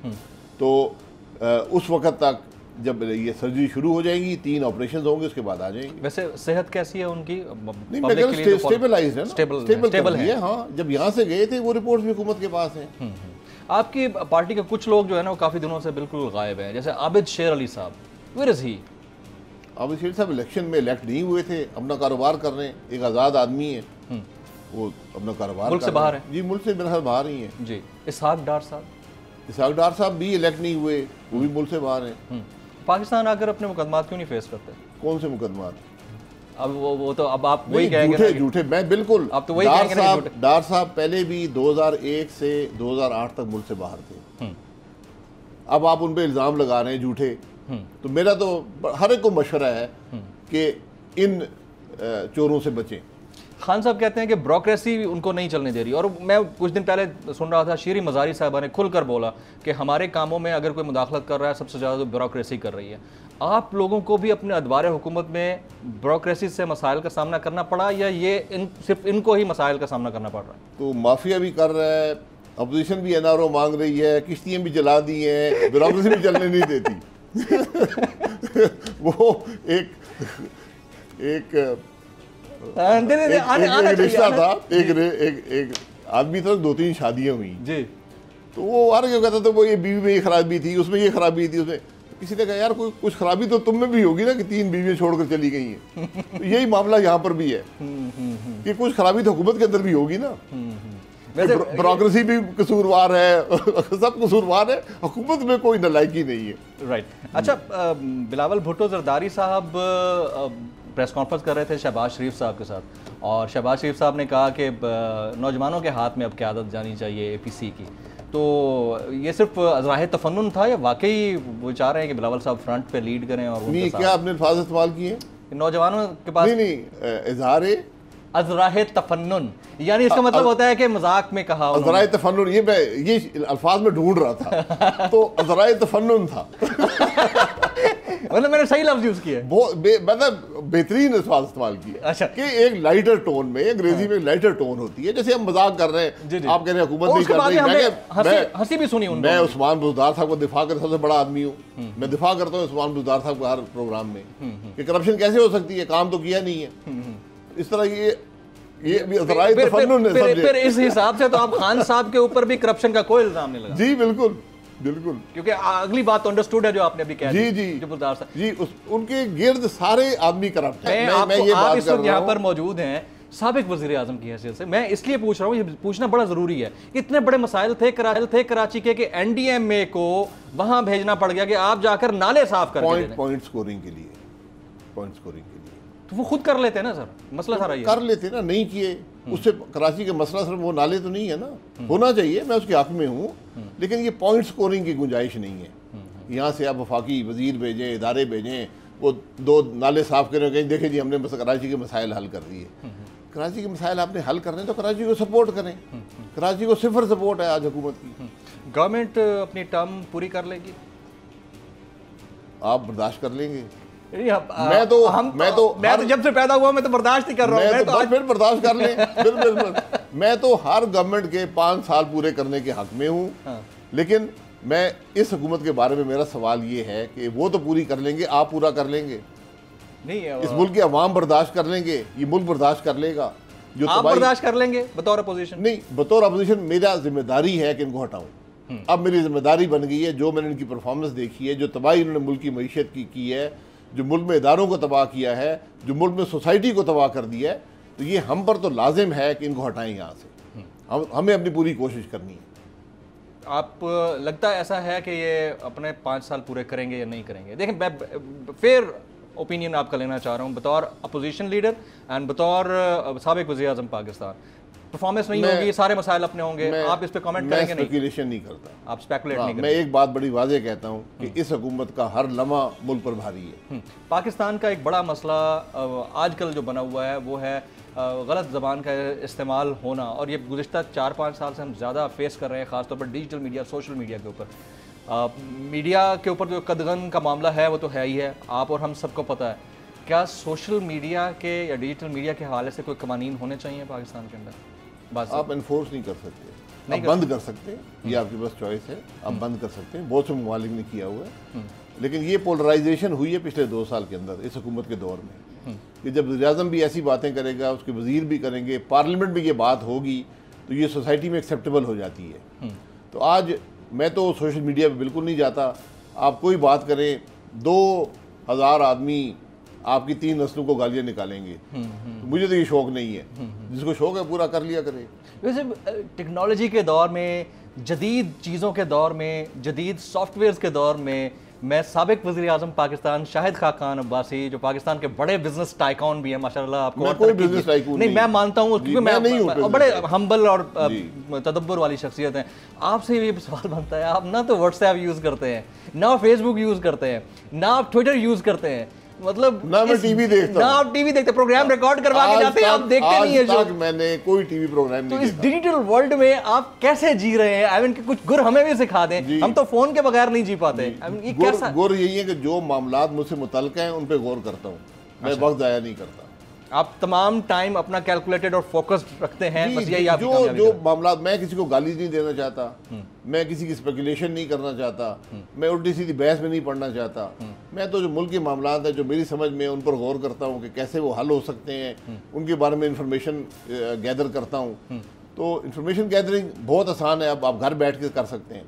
तो उस वक्त तक जब ये सर्जरी शुरू हो जाएगी, 3 ऑपरेशन होंगे, उसके बाद आ जाएंगे। वैसे सेहत कैसी है उनकी? नहीं, मैं स्टेबलाइज है ना, स्टेबल है। हाँ, जब यहाँ से गए थे वो रिपोर्ट्स भी हुकूमत के पास हैं। आपकी पार्टी के कुछ लोग जो है ना वो काफ़ी दिनों से बिल्कुल गायब हैं, जैसे आबिद शेर अली साहब, वेयर इज ही? आबिद शेर साहब इलेक्शन में इलेक्ट नहीं हुए थे, अपना कारोबार कर रहे हैं, एक आज़ाद आदमी है, वो अपना कारोबार मुल्क से बाहर है। जी, मुल्क से मेरे बाहर ही है जी। इसहाक डार साहब? इसहाक डार साहब भी इलेक्ट नहीं हुए, वो भी मुल्क से बाहर हैं। पाकिस्तान आकर अपने मुकदमात क्यों नहीं फेस करते? कौन से मुकदमात? अब वो तो अब आप वही कहेंगे झूठे, मैं बिल्कुल, आप तो वही कहेंगे ना झूठे। डार साहब पहले भी 2001 से 2008 तक मुल्क से बाहर थे, अब आप उन पे इल्ज़ाम लगा रहे हैं झूठे। तो मेरा तो हर एक को मशवरा है कि इन चोरों से बचें। खान साहब कहते हैं कि ब्यूरोक्रेसी उनको नहीं चलने दे रही, और मैं कुछ दिन पहले सुन रहा था शीरी मज़ारी साहबा ने खुलकर बोला कि हमारे कामों में अगर कोई मुदाखलत कर रहा है सबसे ज़्यादा तो ब्यूरोक्रेसी कर रही है। आप लोगों को भी अपने अदवार हुकूमत में ब्यूरोक्रेसी से मसाइल का सामना करना पड़ा, या ये सिर्फ इनको ही मसाइल का सामना करना पड़ रहा है? तो माफिया भी कर रहा है, अपोजिशन भी एनआरओ मांग रही है, किश्तियाँ भी जला दी हैं, ब्यूरोक्रेसी भी चलने नहीं देती। वो एक रिश्ता था, एक आदमी था, 2-3 शादियां हुई जी, तो वो हर क्यों कहता था वो ये बीवी में ये खराबी थी, उसमें ये खराबी थी, उसमें किसी ने कहा यार कुछ खराबी तो तुम में भी होगी ना कि 3 बीवियां छोड़कर चली गई हैं। तो यही मामला यहाँ पर भी है कि कुछ खराबी तो हुकूमत के अंदर भी होगी ना। ब्यूरोक्रेसी भी कसूरवार है, सब कसूरवार है, हुकूमत में कोई नालायकी नहीं है। राइट। अच्छा, बिलावल भुट्टो जरदारी साहब प्रेस कॉन्फ्रेंस कर रहे थे शहबाज शरीफ साहब के साथ, और शहबाज शरीफ साहब ने कहा कि नौजवानों के हाथ में अब क़यादत जानी चाहिए APC की। तो ये सिर्फ अज़राह तफन्नुन था या वाकई वो चाह रहे हैं कि बिलावल साहब फ्रंट पे लीड करें? और नहीं, क्या आपने अल्फाज इस्तेमाल किए नौजवानों के पास? नहीं, इज़हार अज़राह तफन्नुन, यानी इसका मतलब होता है कि मजाक में कहा। अज़राह तफन्नुन, ये अल्फाज में ढूंढ रहा था, तो अज़राह तफन्नुन था। मतलब मैंने सही लफ्ज़ यूज़ किया, मतलब बेहतरीन अल्फाज इस्तेमाल किए। अच्छा, कि एक लाइटर टोन में, अंग्रेजी में लाइटर टोन होती है, जैसे हम मजाक कर रहे हैं, आप कह रहे हैं हुकूमत नहीं कर रही, हंसी भी सुनी। मैं उस्मान बुज़दार साहब को दिफा कर सबसे बड़ा आदमी हूँ, मैं दिफा करता हूँ उस्मान बुज़दार साहब को हर प्रोग्राम में कि करप्शन कैसे हो सकती है, काम तो किया नहीं है। इस तरह ये भी फिर इस हिसाब से तो आप खान साहब के ऊपर भी करप्शन का कोई इल्जाम नहीं लगा? जी बिल्कुल बिल्कुल, क्योंकि अगली बात तो अंडरस्टूड है जो आपने अभी कहा। जी जी जी, उनके गिर्द सारे आदमी करप्ट हैं। मैं ये बात कर रहा हूं, यहाँ पर मौजूद हैं साबिक वज़ीर आज़म की हैसियत से, मैं इसलिए पूछ रहा हूँ, ये पूछना बड़ा ज़रूरी है। इतने बड़े मसाइल थे कराची के कि NDMA को वहाँ भेजना पड़ गया कि आप जाकर नाले साफ कर पॉइंट स्कोरिंग के लिए। तो वो खुद कर लेते हैं ना सर, मसला सारा ये कर लेते ना, नहीं किए। उससे कराची का मसला सिर्फ वो नाले तो नहीं है ना, होना चाहिए, मैं उसके हक में हूँ, लेकिन ये पॉइंट स्कोरिंग की गुंजाइश नहीं है। यहाँ से आप वफाकी वजीर भेजें, इदारे भेजें, वो 2 नाले साफ करें, कहीं देखें जी हमने कराची के मसाइल हल कर दिए। कराची के मसाइल आपने हल करने हैं तो कराची को सपोर्ट करें। कराची को 0 सपोर्ट है आज हुकूमत की। गवर्नमेंट अपनी टर्म पूरी कर लेगी, आप बर्दाश्त कर लेंगे? मैं तो जब से पैदा हुआ मैं तो बर्दाश्त ही कर रहा हूँ। फिर बर्दाश्त कर लें। मैं तो हर गवर्नमेंट के 5 साल पूरे करने के हक में हूँ, लेकिन मैं इस हुकूमत के बारे में मेरा सवाल ये है कि वो तो पूरी कर लेंगे, आप पूरा कर लेंगे? नहीं, इस मुल्क के अवाम बर्दाश्त कर लेंगे, ये मुल्क बर्दाश्त कर लेगा? जो आप बर्दाश्त कर लेंगे बतौर अपोजिशन? नहीं, बतौर अपोजिशन मेरा जिम्मेदारी है कि इनको हटाऊं। अब मेरी जिम्मेदारी बन गई है, जो मैंने इनकी परफॉर्मेंस देखी है, जो तबाही इन्होंने मुल्क की मईशत की है, जो मुल्क में इदारों को तबाह किया है, जो मुल्क में सोसाइटी को तबाह कर दिया है, तो ये हम पर तो लाजिम है कि इनको हटाएं यहाँ से। हमें अपनी पूरी कोशिश करनी है। आप लगता है ऐसा है कि ये अपने 5 साल पूरे करेंगे या नहीं करेंगे? देखें, मैं फिर ओपिनियन आपका लेना चाह रहा हूँ बतौर अपोजिशन लीडर एंड बतौर साबिक वज़ीर आज़म पाकिस्तान। परफॉर्मेंस नहीं होगी, सारे मसाइल अपने होंगे, आप इस पे कमेंट करेंगे? नहीं, स्पेकुलेशन नहीं करता, आप स्पेकुलेट नहीं करते। मैं एक बात बड़ी वाज़ेह कहता हूँ कि इस हुकूमत का हर लम्हा मुल्क पर भारी है। पाकिस्तान का एक बड़ा मसला आजकल जो बना हुआ है वो है गलत ज़बान का इस्तेमाल होना, और ये गुज़िश्ता 4-5 साल से हम ज़्यादा फेस कर रहे हैं, ख़ासतौर पर डिजिटल मीडिया, सोशल मीडिया के ऊपर। मीडिया के ऊपर जो कदगन का मामला है वो तो है ही है, आप और हम सबको पता है। क्या सोशल मीडिया के या डिजिटल मीडिया के हवाले से कोई कवानीन होने चाहिए पाकिस्तान के अंदर? बस आप इन्फोर्स नहीं कर सकते। आप बंद कर सकते हैं, ये आपके पास चॉइस है, आप बंद कर सकते हैं। बहुत से ममालिक ने किया हुआ है, लेकिन ये पोलराइजेशन हुई है पिछले 2 साल के अंदर इस हुकूमत के दौर में कि जब वज़ीर-ए-आज़म भी ऐसी बातें करेगा, उसके वज़ीर भी करेंगे, पार्लियामेंट में ये बात होगी तो ये सोसाइटी में एक्सेप्टेबल हो जाती है। तो आज मैं तो सोशल मीडिया पे बिल्कुल नहीं जाता। आप कोई बात करें, 2000 आदमी आपकी 3 नस्लों को गालियाँ निकालेंगे। तो मुझे तो ये शौक़ नहीं है, जिसको शौक़ है पूरा कर लिया करे। वैसे टेक्नोलॉजी के दौर में, जदीद चीज़ों के दौर में, जदीद सॉफ्टवेयर के दौर में, मैं साबिक वज़ीर आज़म पाकिस्तान शाहिद खाकान अब्बासी, जो पाकिस्तान के बड़े बिजनेस टाइकॉन भी हैं माशाल्लाह, आपको मैं कोई बिजनेस टाइकून नहीं, मैं मानता हूँ क्योंकि मैं नहीं हूँ, बड़े हम्बल और तदब्बर वाली शख्सियत हैं। आपसे ये सवाल बनता है, आप ना तो व्हाट्सएप यूज़ करते हैं, ना फेसबुक यूज़ करते हैं, ना आप ट्विटर यूज़ करते हैं, मतलब ना मैं टीवी देखता हूं, ना आप टीवी देखते, प्रोग्राम रिकॉर्ड करवा के जाते हैं, आप देखते नहीं है। आज तक मैंने कोई टीवी प्रोग्राम नहीं देखा। तो इस डिजिटल वर्ल्ड में आप कैसे जी रहे हैं? आई मीन कुछ गुर हमें भी सिखा दें, हम तो फोन के बगैर नहीं जी पाते। ये कैसा गुर यही है कि जो मामलात मुझसे मुतल्लिक़ हैं उन पे गौर करता हूँ, मैं वक्त ज़ाया नहीं करता। आप तमाम टाइम अपना कैलकुलेटेड और फोकस्ड रखते हैं, बस यही आपकी कामयाबी जो मामला, मैं किसी को गाली नहीं देना चाहता, मैं किसी की स्पेकुलेशन नहीं करना चाहता, मैं उल्टी सीधी बहस में नहीं पढ़ना चाहता। मैं तो जो मुल्क के मामला है जो मेरी समझ में, उन पर गौर करता हूँ कि कैसे वो हल हो सकते हैं, उनके बारे में इंफॉर्मेशन गैदर करता हूँ। तो इंफॉर्मेशन गैदरिंग बहुत आसान है, अब आप घर बैठ के कर सकते हैं।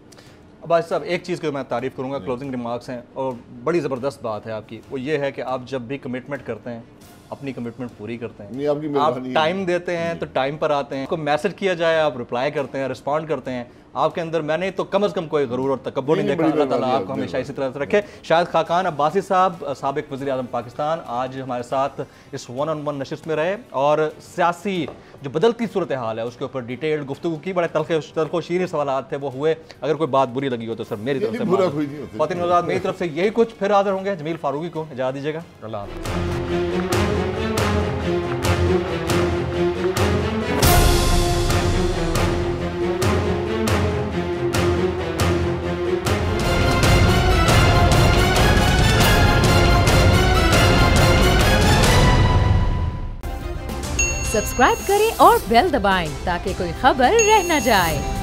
भाई साहब, एक चीज़ की मैं तारीफ़ करूँगा, क्लोजिंग रिमार्क्स हैं और बड़ी ज़बरदस्त बात है आपकी, वो ये है कि आप जब भी कमिटमेंट करते हैं अपनी कमिटमेंट पूरी करते हैं। आप टाइम देते हैं तो टाइम पर आते हैं, को मैसेज किया जाए आप रिप्लाई करते हैं, रिस्पॉन्ड करते हैं। आपके अंदर मैंने तो कम से कम कोई गरूर और तकब्बुर नहीं देखा। अल्लाह ताला आपको हमेशा इसी तरह से रखे। शाहिद खाकान अब्बासी साहब, साबिक वज़ीर आज़म पाकिस्तान, आज हमारे साथ इस 1-on-1 नशिस्त में रहे और सियासी जो बदलती सूरत हाल है उसके ऊपर डिटेल्ड गुफ्तगू की। बड़े तल्ख़ शीर सवाल थे वो हुए। अगर कोई बात बुरी लगी हो तो सर मेरी तरफ से, फ़ातिन नौज़ाद मेरी तरफ से यही कुछ। फिर हाज़िर होंगे, जमील फारूकी को इजाज़त दीजिएगा। अल्लाह हाफ़िज़। सब्सक्राइब करें और बेल दबाएं ताकि कोई खबर रह न जाए।